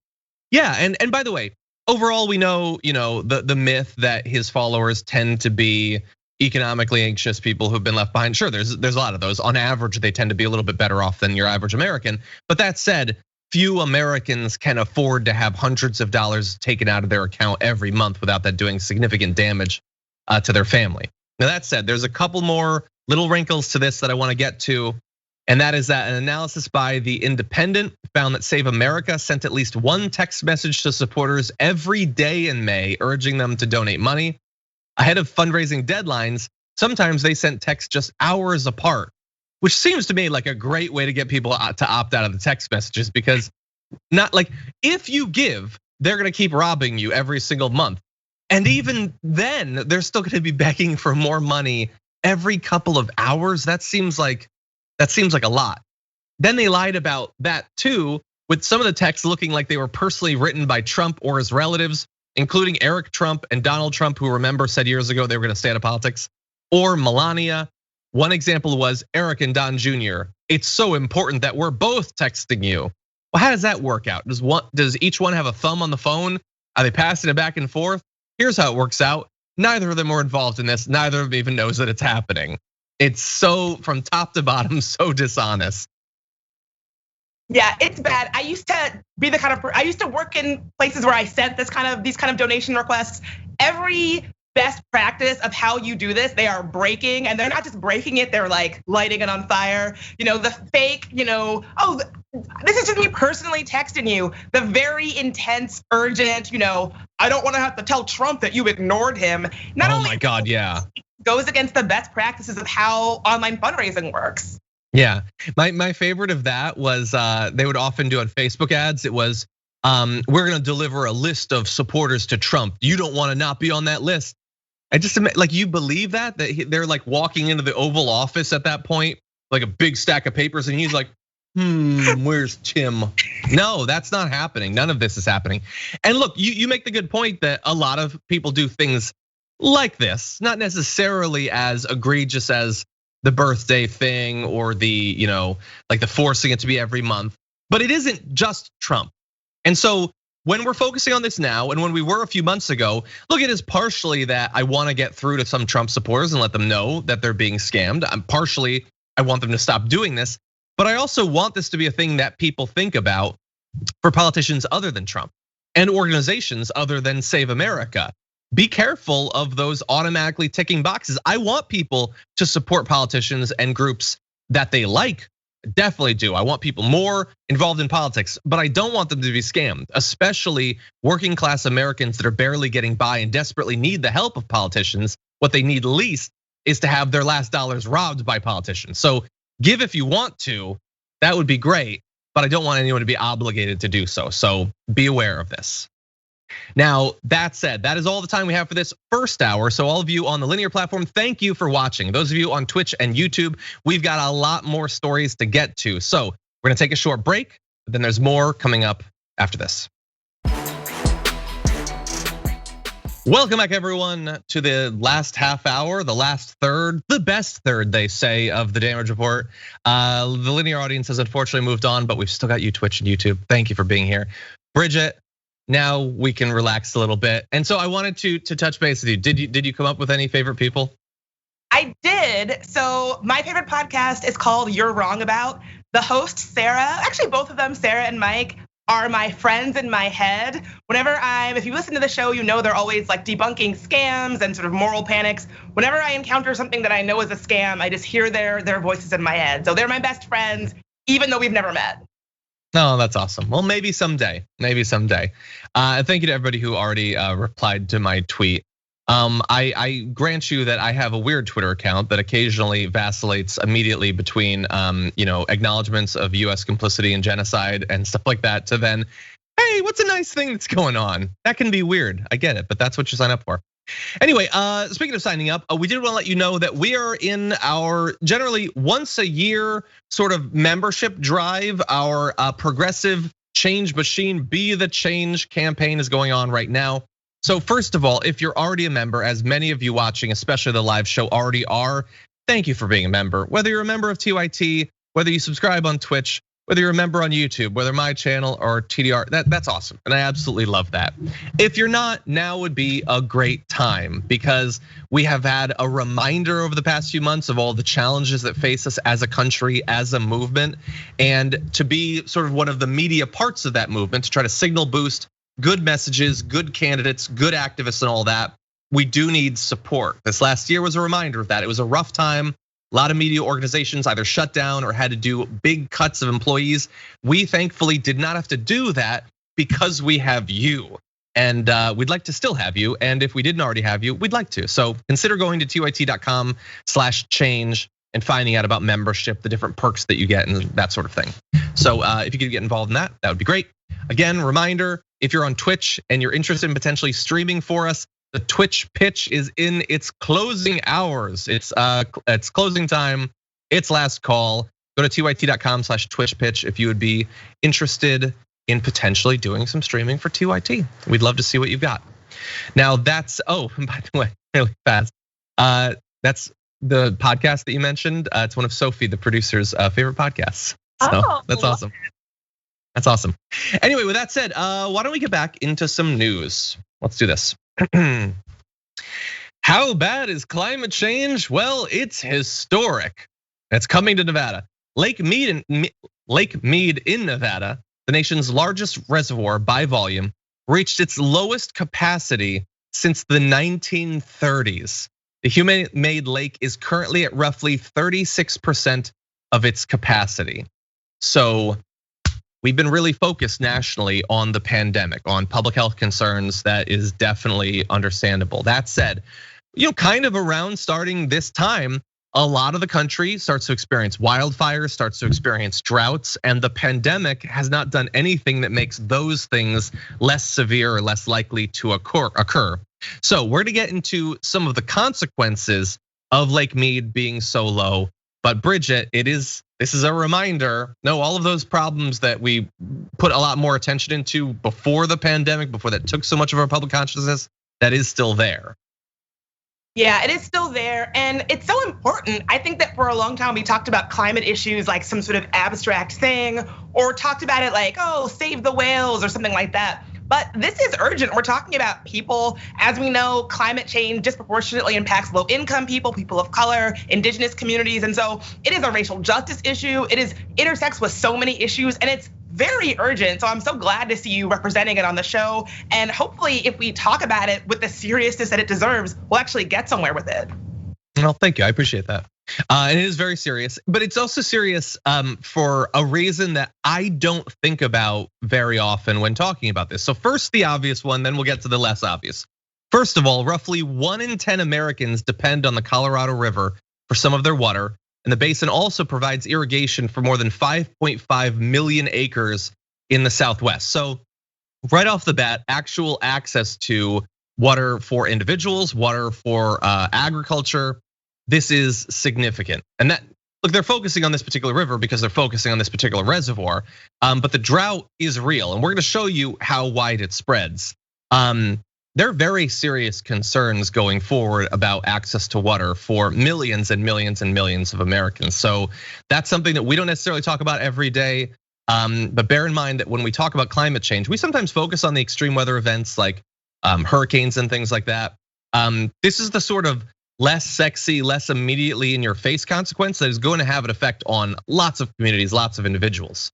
yeah, and by the way, overall, we know, the myth that his followers tend to be economically anxious people who've been left behind. Sure, there's a lot of those. On average, they tend to be a little bit better off than your average American. But that said, few Americans can afford to have hundreds of dollars taken out of their account every month without that doing significant damage to their family. Now that said, there's a couple more little wrinkles to this that I want to get to. And that is that an analysis by The Independent found that Save America sent at least one text message to supporters every day in May, urging them to donate money. Ahead of fundraising deadlines, sometimes they sent texts just hours apart, which seems to me like a great way to get people to opt out of the text messages, because not like if you give, they're gonna keep robbing you every single month. And even then, they're still gonna be begging for more money every couple of hours. That seems like a lot. Then they lied about that too, with some of the texts looking like they were personally written by Trump or his relatives, including Eric Trump and Donald Trump, who remember said years ago they were gonna stay out of politics, or Melania. One example was Eric and Don Jr. It's so important that we're both texting you. Well, how does that work out? Does each one have a thumb on the phone? Are they passing it back and forth? Here's how it works out. Neither of them were involved in this. Neither of them even knows that it's happening. It's so, from top to bottom, so dishonest. Yeah, it's bad. I used to be the kind of I used to work in places where I sent these kind of donation requests. Every best practice of how you do this, they are breaking, and they're not just breaking it, they're like lighting it on fire. The fake, oh, this is just me personally texting you. The very intense, urgent, I don't want to have to tell Trump that you ignored him. Not only, my God, yeah. Goes against the best practices of how online fundraising works. Yeah, my favorite of that was they would often do on Facebook ads. It was, we're gonna deliver a list of supporters to Trump. You don't want to not be on that list. I just like, you believe that they're like walking into the Oval Office at that point, like a big stack of papers, and he's like, where's Tim? No, that's not happening. None of this is happening. And look, you make the good point that a lot of people do things like this, not necessarily as egregious as the birthday thing or the, like the forcing it to be every month, but it isn't just Trump. And so when we're focusing on this now, and when we were a few months ago, look, it is partially that I want to get through to some Trump supporters and let them know that they're being scammed. Partially, I want them to stop doing this, but I also want this to be a thing that people think about for politicians other than Trump and organizations other than Save America. Be careful of those automatically ticking boxes. I want people to support politicians and groups that they like. Definitely do. I want people more involved in politics, but I don't want them to be scammed, especially working class Americans that are barely getting by and desperately need the help of politicians. What they need least is to have their last dollars robbed by politicians. So give if you want to, that would be great, but I don't want anyone to be obligated to do so. So be aware of this. Now, that said, that is all the time we have for this first hour. So all of you on the linear platform, thank you for watching. Those of you on Twitch and YouTube, we've got a lot more stories to get to. So we're gonna take a short break, but then there's more coming up after this. Welcome back, everyone, to the last half hour, the last third, the best third, they say, of the Damage Report. The linear audience has unfortunately moved on, but we've still got you, Twitch and YouTube. Thank you for being here. Bridget, now we can relax a little bit. And so I wanted to touch base with you. Did you come up with any favorite people? I did. So my favorite podcast is called You're Wrong About. The host, Sarah, actually both of them, Sarah and Mike, are my friends in my head. If you listen to the show, you know they're always like debunking scams and sort of moral panics. Whenever I encounter something that I know is a scam, I just hear their voices in my head. So they're my best friends, even though we've never met. No, that's awesome. Well, maybe someday, maybe someday. Thank you to everybody who already replied to my tweet. I grant you that I have a weird Twitter account that occasionally vacillates immediately between, acknowledgments of US complicity in genocide and stuff like that to then, hey, what's a nice thing that's going on? That can be weird, I get it, but that's what you sign up for. Anyway, speaking of signing up, we did want to let you know that we are in our generally once a year sort of membership drive. Our progressive change machine, Be the Change campaign is going on right now. So first of all, if you're already a member, as many of you watching, especially the live show already are, thank you for being a member. Whether you're a member of TYT, whether you subscribe on Twitch, whether you're a member on YouTube, whether my channel or TDR, that's awesome. And I absolutely love that. If you're not, now would be a great time because we have had a reminder over the past few months of all the challenges that face us as a country, as a movement, and to be sort of one of the media parts of that movement to try to signal boost good messages, good candidates, good activists and all that, we do need support. This last year was a reminder of that. It was a rough time. A lot of media organizations either shut down or had to do big cuts of employees. We thankfully did not have to do that because we have you. And we'd like to still have you. And if we didn't already have you, we'd like to. So consider going to tyt.com/change and finding out about membership, the different perks that you get and that sort of thing. So if you could get involved in that, that would be great. Again, reminder, if you're on Twitch and you're interested in potentially streaming for us, the Twitch pitch is in its closing hours. It's closing time, it's last call. Go to tyt.com/Twitch pitch if you would be interested in potentially doing some streaming for TYT. We'd love to see what you've got. Now that's, by the way, really fast. That's the podcast that you mentioned. It's one of Sophie, the producer's favorite podcasts. So that's awesome. That's awesome. Anyway, with that said, why don't we get back into some news? Let's do this. How bad is climate change? Well, it's historic. It's coming to Nevada. Lake Mead in Nevada, the nation's largest reservoir by volume, reached its lowest capacity since the 1930s. The human-made lake is currently at roughly 36% of its capacity. So we've been really focused nationally on the pandemic, on public health concerns. That is definitely understandable. That said, kind of around starting this time, a lot of the country starts to experience wildfires, starts to experience droughts, and the pandemic has not done anything that makes those things less severe or less likely to occur. So we're gonna get into some of the consequences of Lake Mead being so low. But Bridget, this is a reminder. No, all of those problems that we put a lot more attention into before the pandemic, before that took so much of our public consciousness, that is still there. Yeah, it is still there, and it's so important. I think that for a long time we talked about climate issues like some sort of abstract thing, or talked about it like, oh, save the whales or something like that. But this is urgent. We're talking about people. As we know, climate change disproportionately impacts low income people, people of color, indigenous communities. And so it is a racial justice issue. It intersects with so many issues, and it's very urgent. So I'm so glad to see you representing it on the show. And hopefully if we talk about it with the seriousness that it deserves, we'll actually get somewhere with it. Well, thank you, I appreciate that. And it is very serious, but it's also serious for a reason that I don't think about very often when talking about this. So first, the obvious one, then we'll get to the less obvious. First of all, roughly 1 in 10 Americans depend on the Colorado River for some of their water. And the basin also provides irrigation for more than 5.5 million acres in the Southwest. So right off the bat, actual access to water for individuals, water for agriculture, this is significant. And that, look, they're focusing on this particular river because they're focusing on this particular reservoir, but the drought is real. And we're gonna show you how wide it spreads. there are very serious concerns going forward about access to water for millions and millions and millions of Americans. So that's something that we don't necessarily talk about every day. But bear in mind that when we talk about climate change, we sometimes focus on the extreme weather events like hurricanes and things like that. This is the sort of less sexy, less immediately in your face consequence that is going to have an effect on lots of communities, lots of individuals.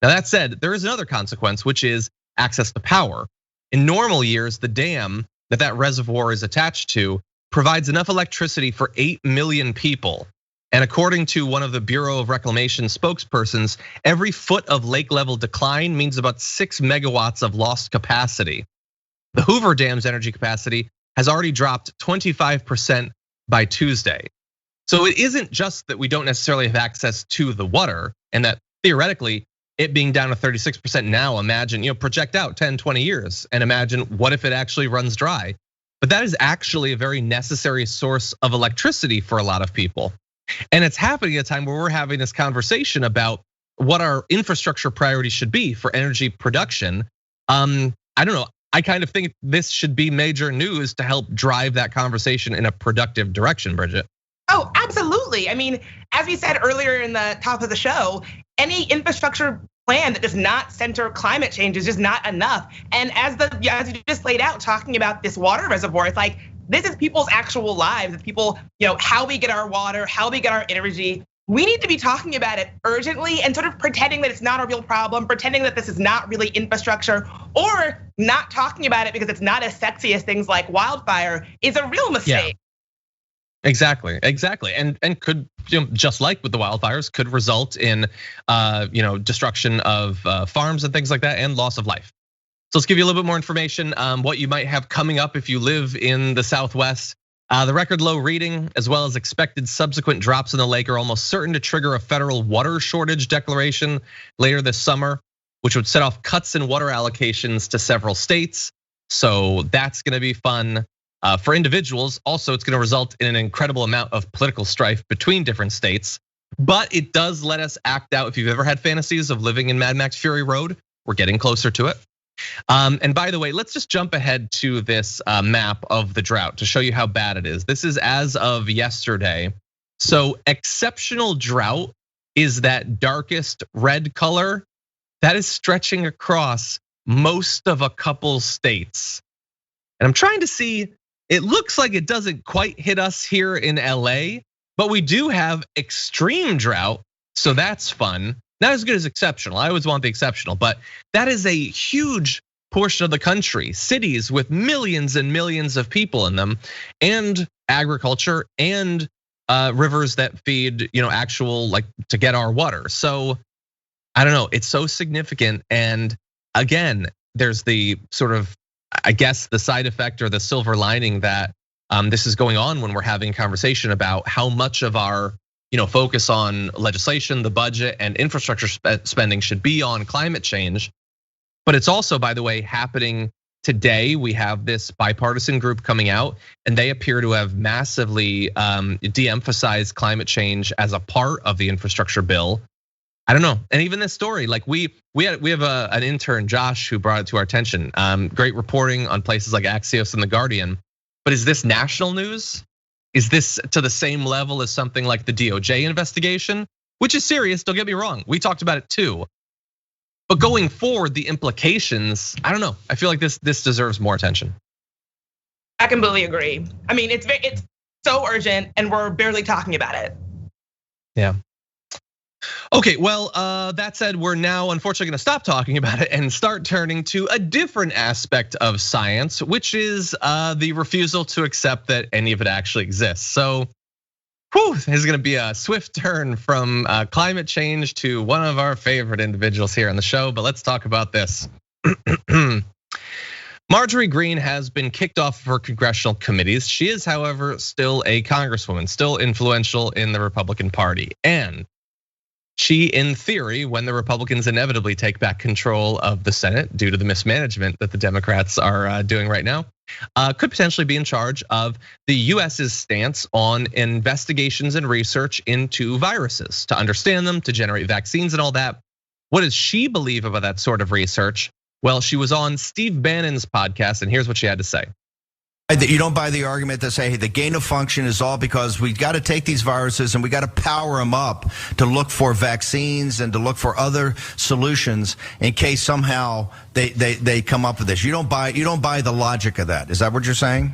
Now that said, there is another consequence, which is access to power. In normal years, the dam that reservoir is attached to provides enough electricity for 8 million people. And according to one of the Bureau of Reclamation spokespersons, every foot of lake level decline means about 6 megawatts of lost capacity. The Hoover Dam's energy capacity has already dropped 25% by Tuesday. So it isn't just that we don't necessarily have access to the water, and that theoretically it being down to 36% now, imagine, project out 10, 20 years and imagine what if it actually runs dry. But that is actually a very necessary source of electricity for a lot of people. And it's happening at a time where we're having this conversation about what our infrastructure priorities should be for energy production. I don't know, I kind of think this should be major news to help drive that conversation in a productive direction, Bridget. Oh, absolutely. I mean, as we said earlier in the top of the show, any infrastructure plan that does not center climate change is just not enough. And as you just laid out, talking about this water reservoir, it's like, this is people's actual lives. It's people, how we get our water, how we get our energy. We need to be talking about it urgently and sort of pretending that it's not a real problem, pretending that this is not really infrastructure, or not talking about it because it's not as sexy as things like wildfire is a real mistake. Yeah. Exactly. And could, just like with the wildfires, could result in destruction of farms and things like that and loss of life. So let's give you a little bit more information what you might have coming up if you live in the Southwest. The record low reading, as well as expected subsequent drops in the lake, are almost certain to trigger a federal water shortage declaration later this summer, which would set off cuts in water allocations to several states. So that's gonna be fun. For individuals, also, it's gonna result in an incredible amount of political strife between different states. But it does let us act out. If you've ever had fantasies of living in Mad Max Fury Road, we're getting closer to it. And by the way, let's just jump ahead to this map of the drought to show you how bad it is. This is as of yesterday. So exceptional drought is that darkest red color that is stretching across most of a couple states. And I'm trying to see, it looks like it doesn't quite hit us here in LA, but we do have extreme drought, so that's fun. Not as good as exceptional. I always want the exceptional, but that is a huge portion of the country, cities with millions and millions of people in them, and agriculture and rivers that feed, actual, like, to get our water. So I don't know, it's so significant. And again, there's the sort of, I guess, the side effect or the silver lining that this is going on when we're having a conversation about how much of our focus on legislation, the budget, and infrastructure spending should be on climate change. But it's also, by the way, happening today. We have this bipartisan group coming out, and they appear to have massively de-emphasized climate change as a part of the infrastructure bill. I don't know, and even this story, like we have an intern, Josh, who brought it to our attention. Great reporting on places like Axios and The Guardian. But is this national news? Is this to the same level as something like the DOJ investigation, which is serious, don't get me wrong, we talked about it too. But going forward, the implications, I don't know, I feel like this deserves more attention. I completely agree. I mean, it's so urgent and we're barely talking about it. Yeah. Okay, well, that said, we're now unfortunately gonna stop talking about it and start turning to a different aspect of science, which is the refusal to accept that any of it actually exists. So, this is gonna be a swift turn from climate change to one of our favorite individuals here on the show, but let's talk about this. Marjorie Greene has been kicked off of her congressional committees. She is, however, still a congresswoman, still influential in the Republican Party. And she, in theory, when the Republicans inevitably take back control of the Senate due to the mismanagement that the Democrats are doing right now, could potentially be in charge of the US's stance on investigations and research into viruses, to understand them, to generate vaccines and all that. What does she believe about that sort of research? Well, she was on Steve Bannon's podcast, and here's what she had to say. That you don't buy the argument that say, hey, the gain of function is all because we got to take these viruses and we got to power them up to look for vaccines and to look for other solutions in case somehow they come up with this. You don't buy the logic of that. Is that what you're saying?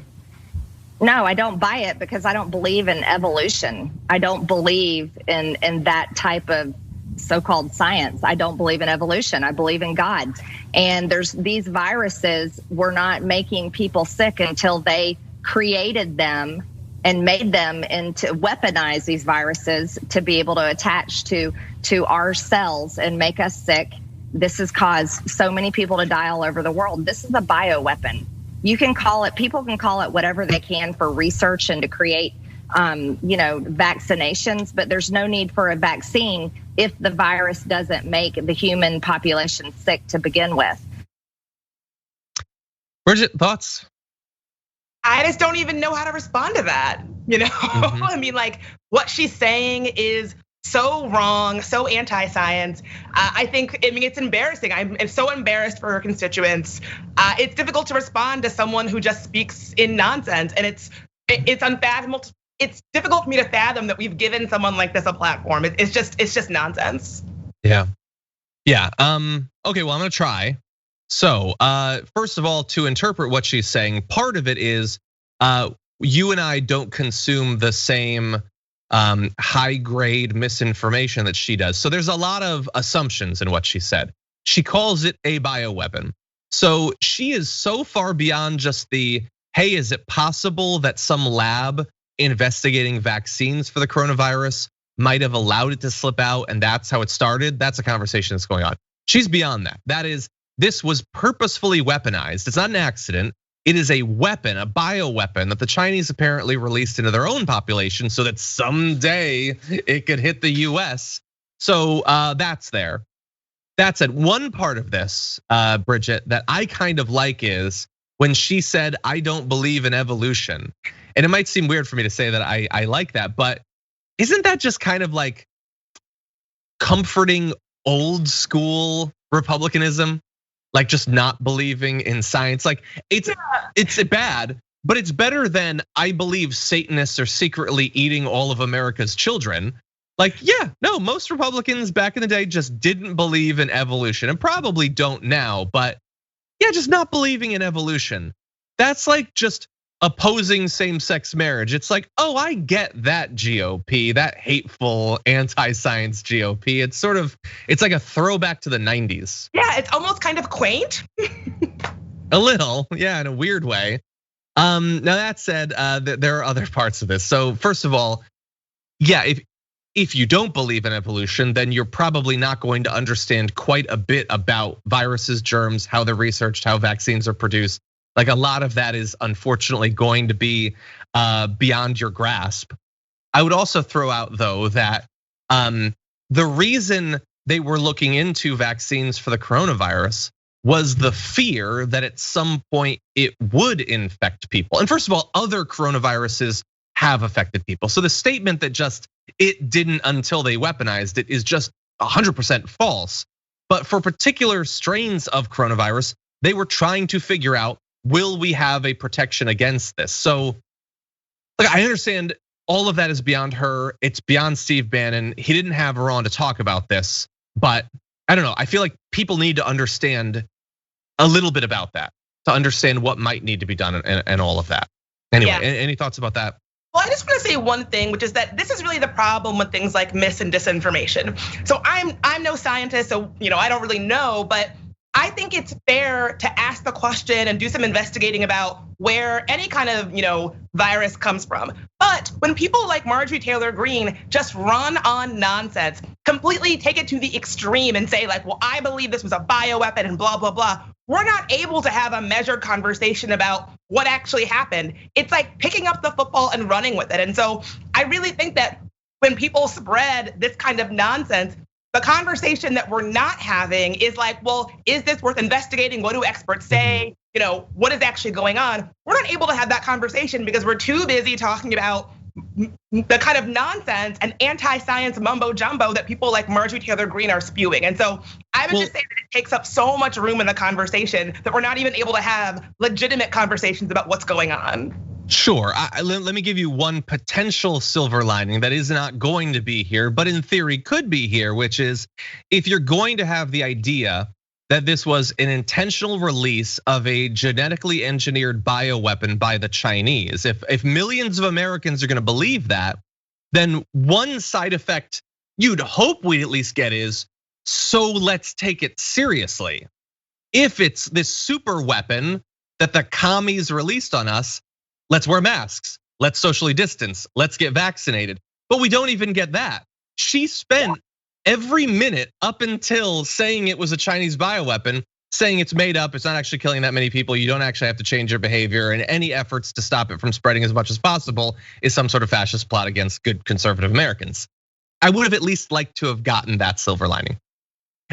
No, I don't buy it because I don't believe in evolution. I don't believe in that type of so-called science. I don't believe in evolution. I believe in God. And there's these viruses were not making people sick until they created them and made them into weaponize these viruses to be able to attach to our cells and make us sick. This has caused so many people to die all over the world. This is a bioweapon. You can call it, people can call it whatever they can for research and to create vaccinations, but there's no need for a vaccine if the virus doesn't make the human population sick to begin with. Bridget, thoughts? I just don't even know how to respond to that. Mm-hmm. I mean, like what she's saying is so wrong, so anti-science. I mean, it's embarrassing. I'm so embarrassed for her constituents. It's difficult to respond to someone who just speaks in nonsense, and it's unfathomable. It's difficult for me to fathom that we've given someone like this a platform. It's just nonsense. Yeah. Okay, well, I'm gonna try. So, first of all, to interpret what she's saying, part of it is you and I don't consume the same high grade misinformation that she does. So there's a lot of assumptions in what she said. She calls it a bioweapon. So she is so far beyond just the, hey, is it possible that some lab investigating vaccines for the coronavirus might have allowed it to slip out and that's how it started? That's a conversation that's going on. She's beyond that. That is, this was purposefully weaponized. It's not an accident. It is a weapon, a bioweapon that the Chinese apparently released into their own population so that someday it could hit the US. So that's there. That said, one part of this, Bridget, that I kind of like is when she said, I don't believe in evolution. And it might seem weird for me to say that I like that, but isn't that just kind of like comforting old school Republicanism? Like just not believing in science. Like it's bad, but it's better than I believe Satanists are secretly eating all of America's children. Like, yeah, no, most Republicans back in the day just didn't believe in evolution and probably don't now, but yeah, just not believing in evolution. That's like just opposing same-sex marriage. It's like, oh, I get that GOP, that hateful anti-science GOP. It's like a throwback to the 90s. Yeah, it's almost kind of quaint. A little, yeah, in a weird way. Now that said, there are other parts of this. So first of all, yeah, if you don't believe in evolution, then you're probably not going to understand quite a bit about viruses, germs, how they're researched, how vaccines are produced. Like a lot of that is unfortunately going to be beyond your grasp. I would also throw out though that the reason they were looking into vaccines for the coronavirus was the fear that at some point it would infect people. And first of all, other coronaviruses have affected people. So the statement that just it didn't until they weaponized it is just 100% false. But for particular strains of coronavirus, they were trying to figure out, will we have a protection against this? So look, I understand all of that is beyond her. It's beyond Steve Bannon. He didn't have her on to talk about this, but I don't know. I feel like people need to understand a little bit about that to understand what might need to be done and all of that. Anyway, yeah. Any thoughts about that? Well, I just want to say one thing, which is that this is really the problem with things like mis and disinformation. So I'm no scientist, so I don't really know, but I think it's fair to ask the question and do some investigating about where any kind of virus comes from. But when people like Marjorie Taylor Greene just run on nonsense, completely take it to the extreme and say like, well, I believe this was a bioweapon and blah, blah, blah. We're not able to have a measured conversation about what actually happened. It's like picking up the football and running with it. And so I really think that when people spread this kind of nonsense, the conversation that we're not having is like, well, is this worth investigating? What do experts say? What is actually going on? We're not able to have that conversation because we're too busy talking about the kind of nonsense and anti-science mumbo jumbo that people like Marjorie Taylor Greene are spewing. And so I would just say that it takes up so much room in the conversation that we're not even able to have legitimate conversations about what's going on. Sure, let me give you one potential silver lining that is not going to be here, but in theory could be here, which is if you're going to have the idea that this was an intentional release of a genetically engineered bioweapon by the Chinese, if millions of Americans are gonna believe that, then one side effect you'd hope we at least get is, so let's take it seriously. If it's this super weapon that the commies released on us, let's wear masks, let's socially distance, let's get vaccinated. But we don't even get that. She spent every minute up until saying it was a Chinese bioweapon, saying it's made up, it's not actually killing that many people, you don't actually have to change your behavior, and any efforts to stop it from spreading as much as possible is some sort of fascist plot against good conservative Americans. I would have at least liked to have gotten that silver lining.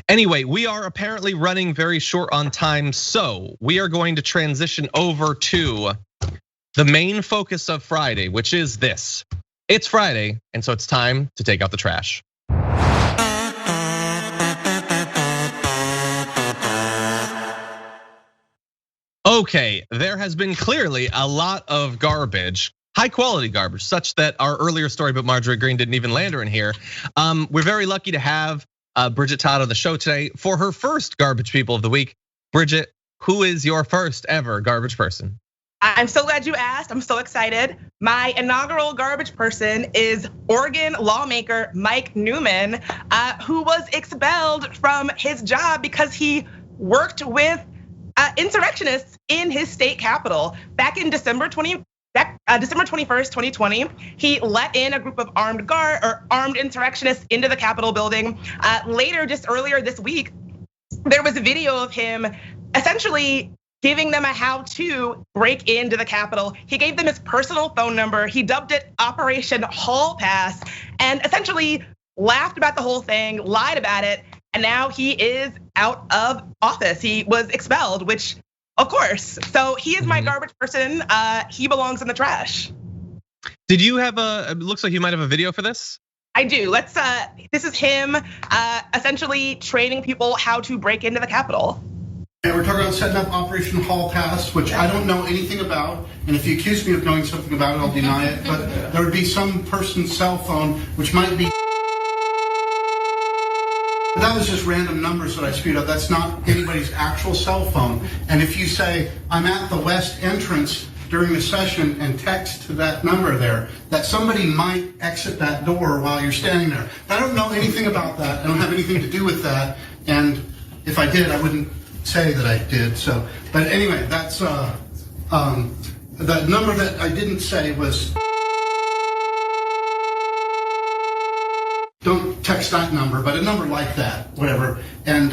Anyway, we are apparently running very short on time, so we are going to transition over to the main focus of Friday, which is this. It's Friday, and so it's time to take out the trash. Okay, there has been clearly a lot of garbage, high quality garbage, such that our earlier story about Marjorie Greene didn't even land her in here. We're very lucky to have Bridget Todd on the show today for her first Garbage People of the Week. Bridget, who is your first ever garbage person? I'm so glad you asked. I'm so excited. My inaugural garbage person is Oregon lawmaker Mike Newman, who was expelled from his job because he worked with insurrectionists in his state capital. Back in December 21st, 2020, he let in a group of armed insurrectionists into the Capitol building. Later, just earlier this week, there was a video of him essentially giving them a how-to break into the Capitol. He gave them his personal phone number. He dubbed it Operation Hall Pass, and essentially laughed about the whole thing, lied about it, and now he is out of office. He was expelled, which, of course. So he is my garbage person. He belongs in the trash. Did you have it looks like you might have a video for this? I do. This is him essentially training people how to break into the Capitol. And we're talking about setting up Operation Hall Pass, which I don't know anything about. And if you accuse me of knowing something about it, I'll deny it. But there would be some person's cell phone, which might be. That was just random numbers that I spewed out. That's not anybody's actual cell phone. And if you say, I'm at the west entrance during the session and text to that number there, that somebody might exit that door while you're standing there. I don't know anything about that. I don't have anything to do with that. And if I did, I wouldn't say that I did. So, but anyway, that's the number that I didn't say was. Don't text that number, but a number like that, whatever. And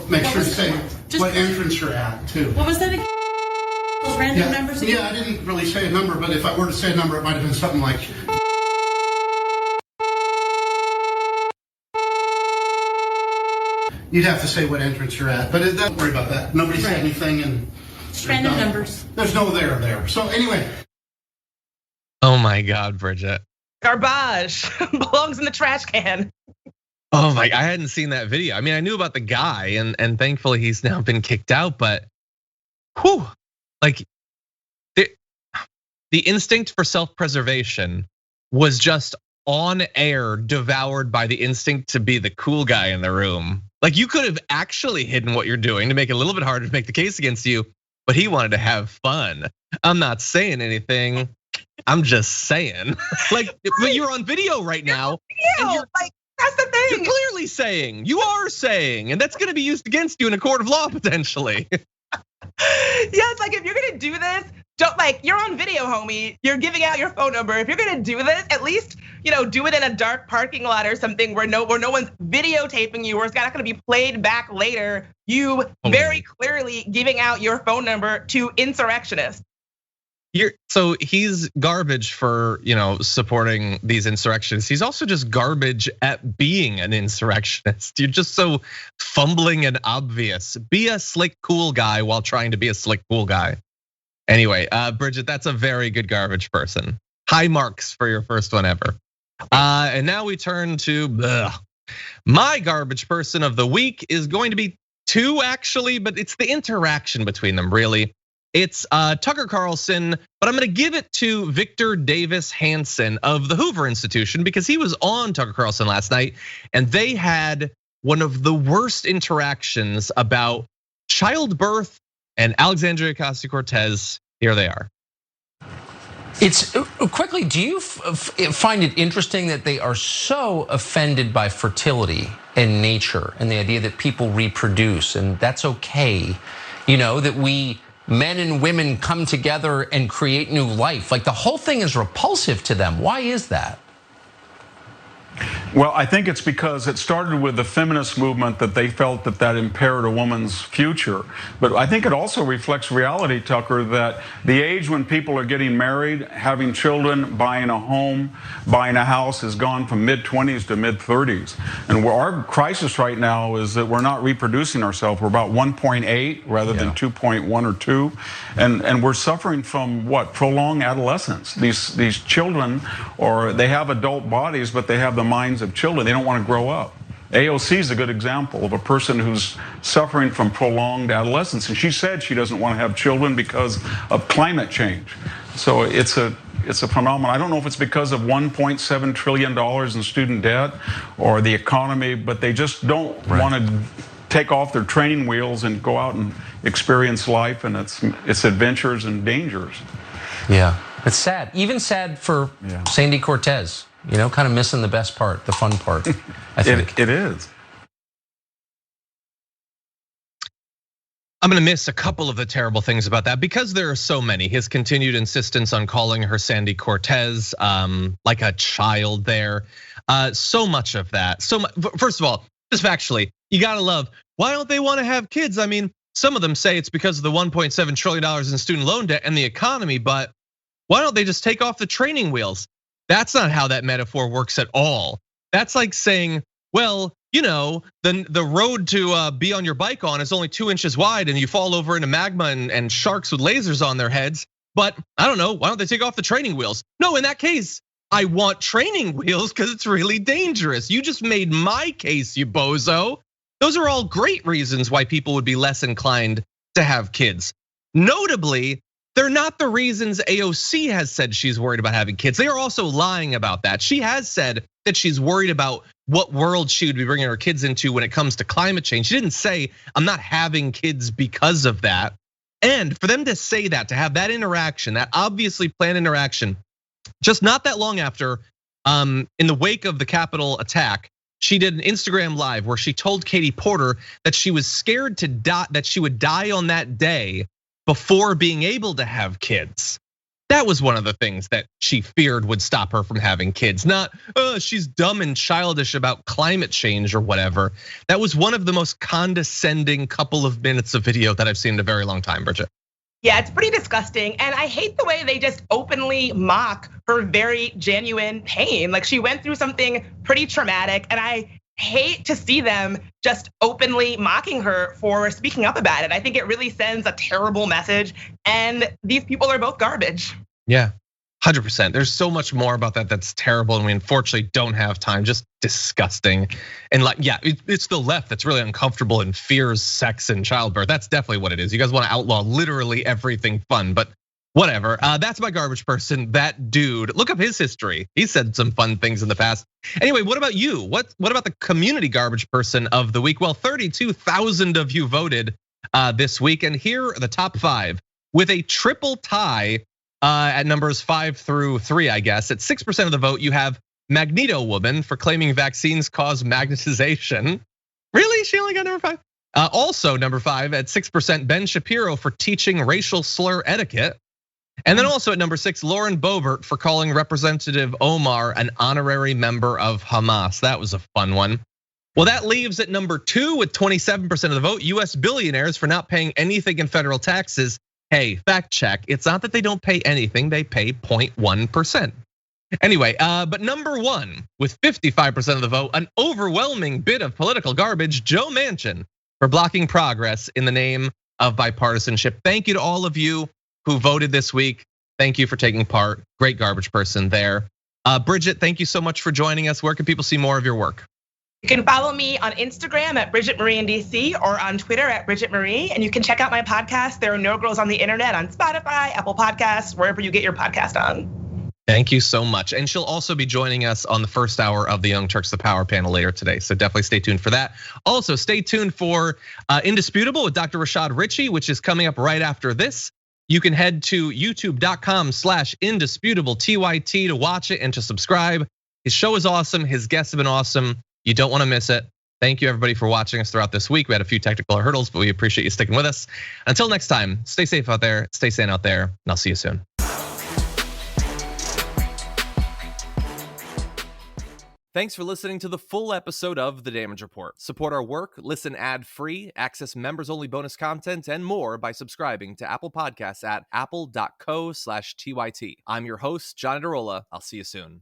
make sure to say what entrance you're at too. What was that again? Those random numbers again? Yeah, I didn't really say a number, but if I were to say a number, it might have been something like. You'd have to say what entrance you're at, but don't worry about that. Nobody said anything, and random numbers. There's no there. So anyway. Oh my God, Bridget. Garbage belongs in the trash can. Oh my, I hadn't seen that video. I mean, I knew about the guy, and thankfully he's now been kicked out, but whew, like the instinct for self-preservation was just on air, devoured by the instinct to be the cool guy in the room. Like you could have actually hidden what you're doing to make it a little bit harder to make the case against you, but he wanted to have fun. I'm not saying anything. I'm just saying, like, but you're on video right now. And you're like, that's the thing. You're clearly saying, you are saying, and that's gonna be used against you in a court of law potentially. Yeah, it's like if you're gonna do this, don't you're on video, homie. You're giving out your phone number. If you're gonna do this, at least do it in a dark parking lot or something where no one's videotaping you, or it's not gonna be played back later. You very clearly giving out your phone number to insurrectionists. So he's garbage for supporting these insurrectionists. He's also just garbage at being an insurrectionist. You're just so fumbling and obvious. Be a slick cool guy while trying to be a slick cool guy. Anyway, Bridget, that's a very good garbage person. High marks for your first one ever. And now we turn to my garbage person of the week is going to be two actually, but it's the interaction between them really. It's Tucker Carlson, but I'm gonna give it to Victor Davis Hanson of the Hoover Institution because he was on Tucker Carlson last night and they had one of the worst interactions about childbirth and Alexandria Ocasio-Cortez. Here they are. It's quickly, do you find it interesting that they are so offended by fertility and nature and the idea that people reproduce and that's okay? You know, that we men and women come together and create new life. Like the whole thing is repulsive to them. Why is that? Well, I think it's because it started with the feminist movement that they felt that impaired a woman's future. But I think it also reflects reality, Tucker, that the age when people are getting married, having children, buying a home, buying a house has gone from mid-20s to mid-30s. And our crisis right now is that we're not reproducing ourselves. We're about 1.8 rather than 2.1 or 2. And we're suffering from what? Prolonged adolescence. These children, or they have adult bodies, but they have the minds of children. They don't want to grow up. AOC is a good example of a person who's suffering from prolonged adolescence. And she said she doesn't want to have children because of climate change. So it's a phenomenon. I don't know if it's because of $1.7 trillion in student debt or the economy, but they just don't want to take off their training wheels and go out and experience life and its adventures and dangers. Yeah, it's sad. Even sad for Sandy Cortez. You know, kind of missing the best part, the fun part, I think. It is. I'm gonna miss a couple of the terrible things about that because there are so many. His continued insistence on calling her Sandy Cortez, like a child there. So much of that. First of all, just factually, you gotta love, why don't they wanna have kids? I mean, some of them say it's because of the $1.7 trillion in student loan debt and the economy, but why don't they just take off the training wheels? That's not how that metaphor works at all. That's like saying, well, you know, the road to be on your bike on is only 2 inches wide and you fall over into magma and sharks with lasers on their heads. But I don't know, why don't they take off the training wheels? No, in that case, I want training wheels because it's really dangerous. You just made my case, you bozo. Those are all great reasons why people would be less inclined to have kids. Notably, they're not the reasons AOC has said she's worried about having kids. They are also lying about that. She has said that she's worried about what world she would be bringing her kids into when it comes to climate change. She didn't say, I'm not having kids because of that. And for them to say that, to have that interaction, that obviously planned interaction, just not that long after, in the wake of the Capitol attack, she did an Instagram live where she told Katie Porter that she was scared to die, that she would die on that day before being able to have kids. That was one of the things that she feared would stop her from having kids. Not, she's dumb and childish about climate change or whatever. That was one of the most condescending couple of minutes of video that I've seen in a very long time, Bridget. Yeah, it's pretty disgusting. And I hate the way they just openly mock her very genuine pain. Like she went through something pretty traumatic and I hate to see them just openly mocking her for speaking up about it. I think it really sends a terrible message and these people are both garbage. Yeah, 100%. There's so much more about that that's terrible and we unfortunately don't have time, just disgusting. And like, yeah, it's the left that's really uncomfortable and fears sex and childbirth. That's definitely what it is. You guys wanna outlaw literally everything fun, but whatever, that's my garbage person, that dude. Look up his history. He said some fun things in the past. Anyway, what about you? What about the community garbage person of the week? Well, 32,000 of you voted this week, and here are the top 5 with a triple tie at numbers 5 through 3, I guess. At 6% of the vote, you have Magneto Woman for claiming vaccines cause magnetization. Really? She only got number 5? Also number 5 at 6%, Ben Shapiro for teaching racial slur etiquette. And then also at number 6, Lauren Boebert for calling Representative Omar an honorary member of Hamas. That was a fun one. Well, that leaves at number 2 with 27% of the vote, US billionaires for not paying anything in federal taxes. Hey, fact check, it's not that they don't pay anything, they pay 0.1%. Anyway, but number 1 with 55% of the vote, an overwhelming bit of political garbage, Joe Manchin for blocking progress in the name of bipartisanship. Thank you to all of you who voted this week. Thank you for taking part. Great garbage person there. Bridget, thank you so much for joining us. Where can people see more of your work? You can follow me on Instagram at Bridget Marie in DC or on Twitter at Bridget Marie. And you can check out my podcast, There Are No Girls on the Internet, on Spotify, Apple Podcasts, wherever you get your podcast on. Thank you so much. And she'll also be joining us on the first hour of the Young Turks the Power panel later today. So definitely stay tuned for that. Also, stay tuned for Indisputable with Dr. Rashad Ritchie, which is coming up right after this. You can head to youtube.com/indisputable TYT to watch it and to subscribe. His show is awesome. His guests have been awesome. You don't want to miss it. Thank you everybody for watching us throughout this week. We had a few technical hurdles, but we appreciate you sticking with us. Until next time, stay safe out there, stay sane out there, and I'll see you soon. Thanks for listening to the full episode of The Damage Report. Support our work, listen ad-free, access members-only bonus content, and more by subscribing to Apple Podcasts at apple.co/TYT. I'm your host, John Adarola. I'll see you soon.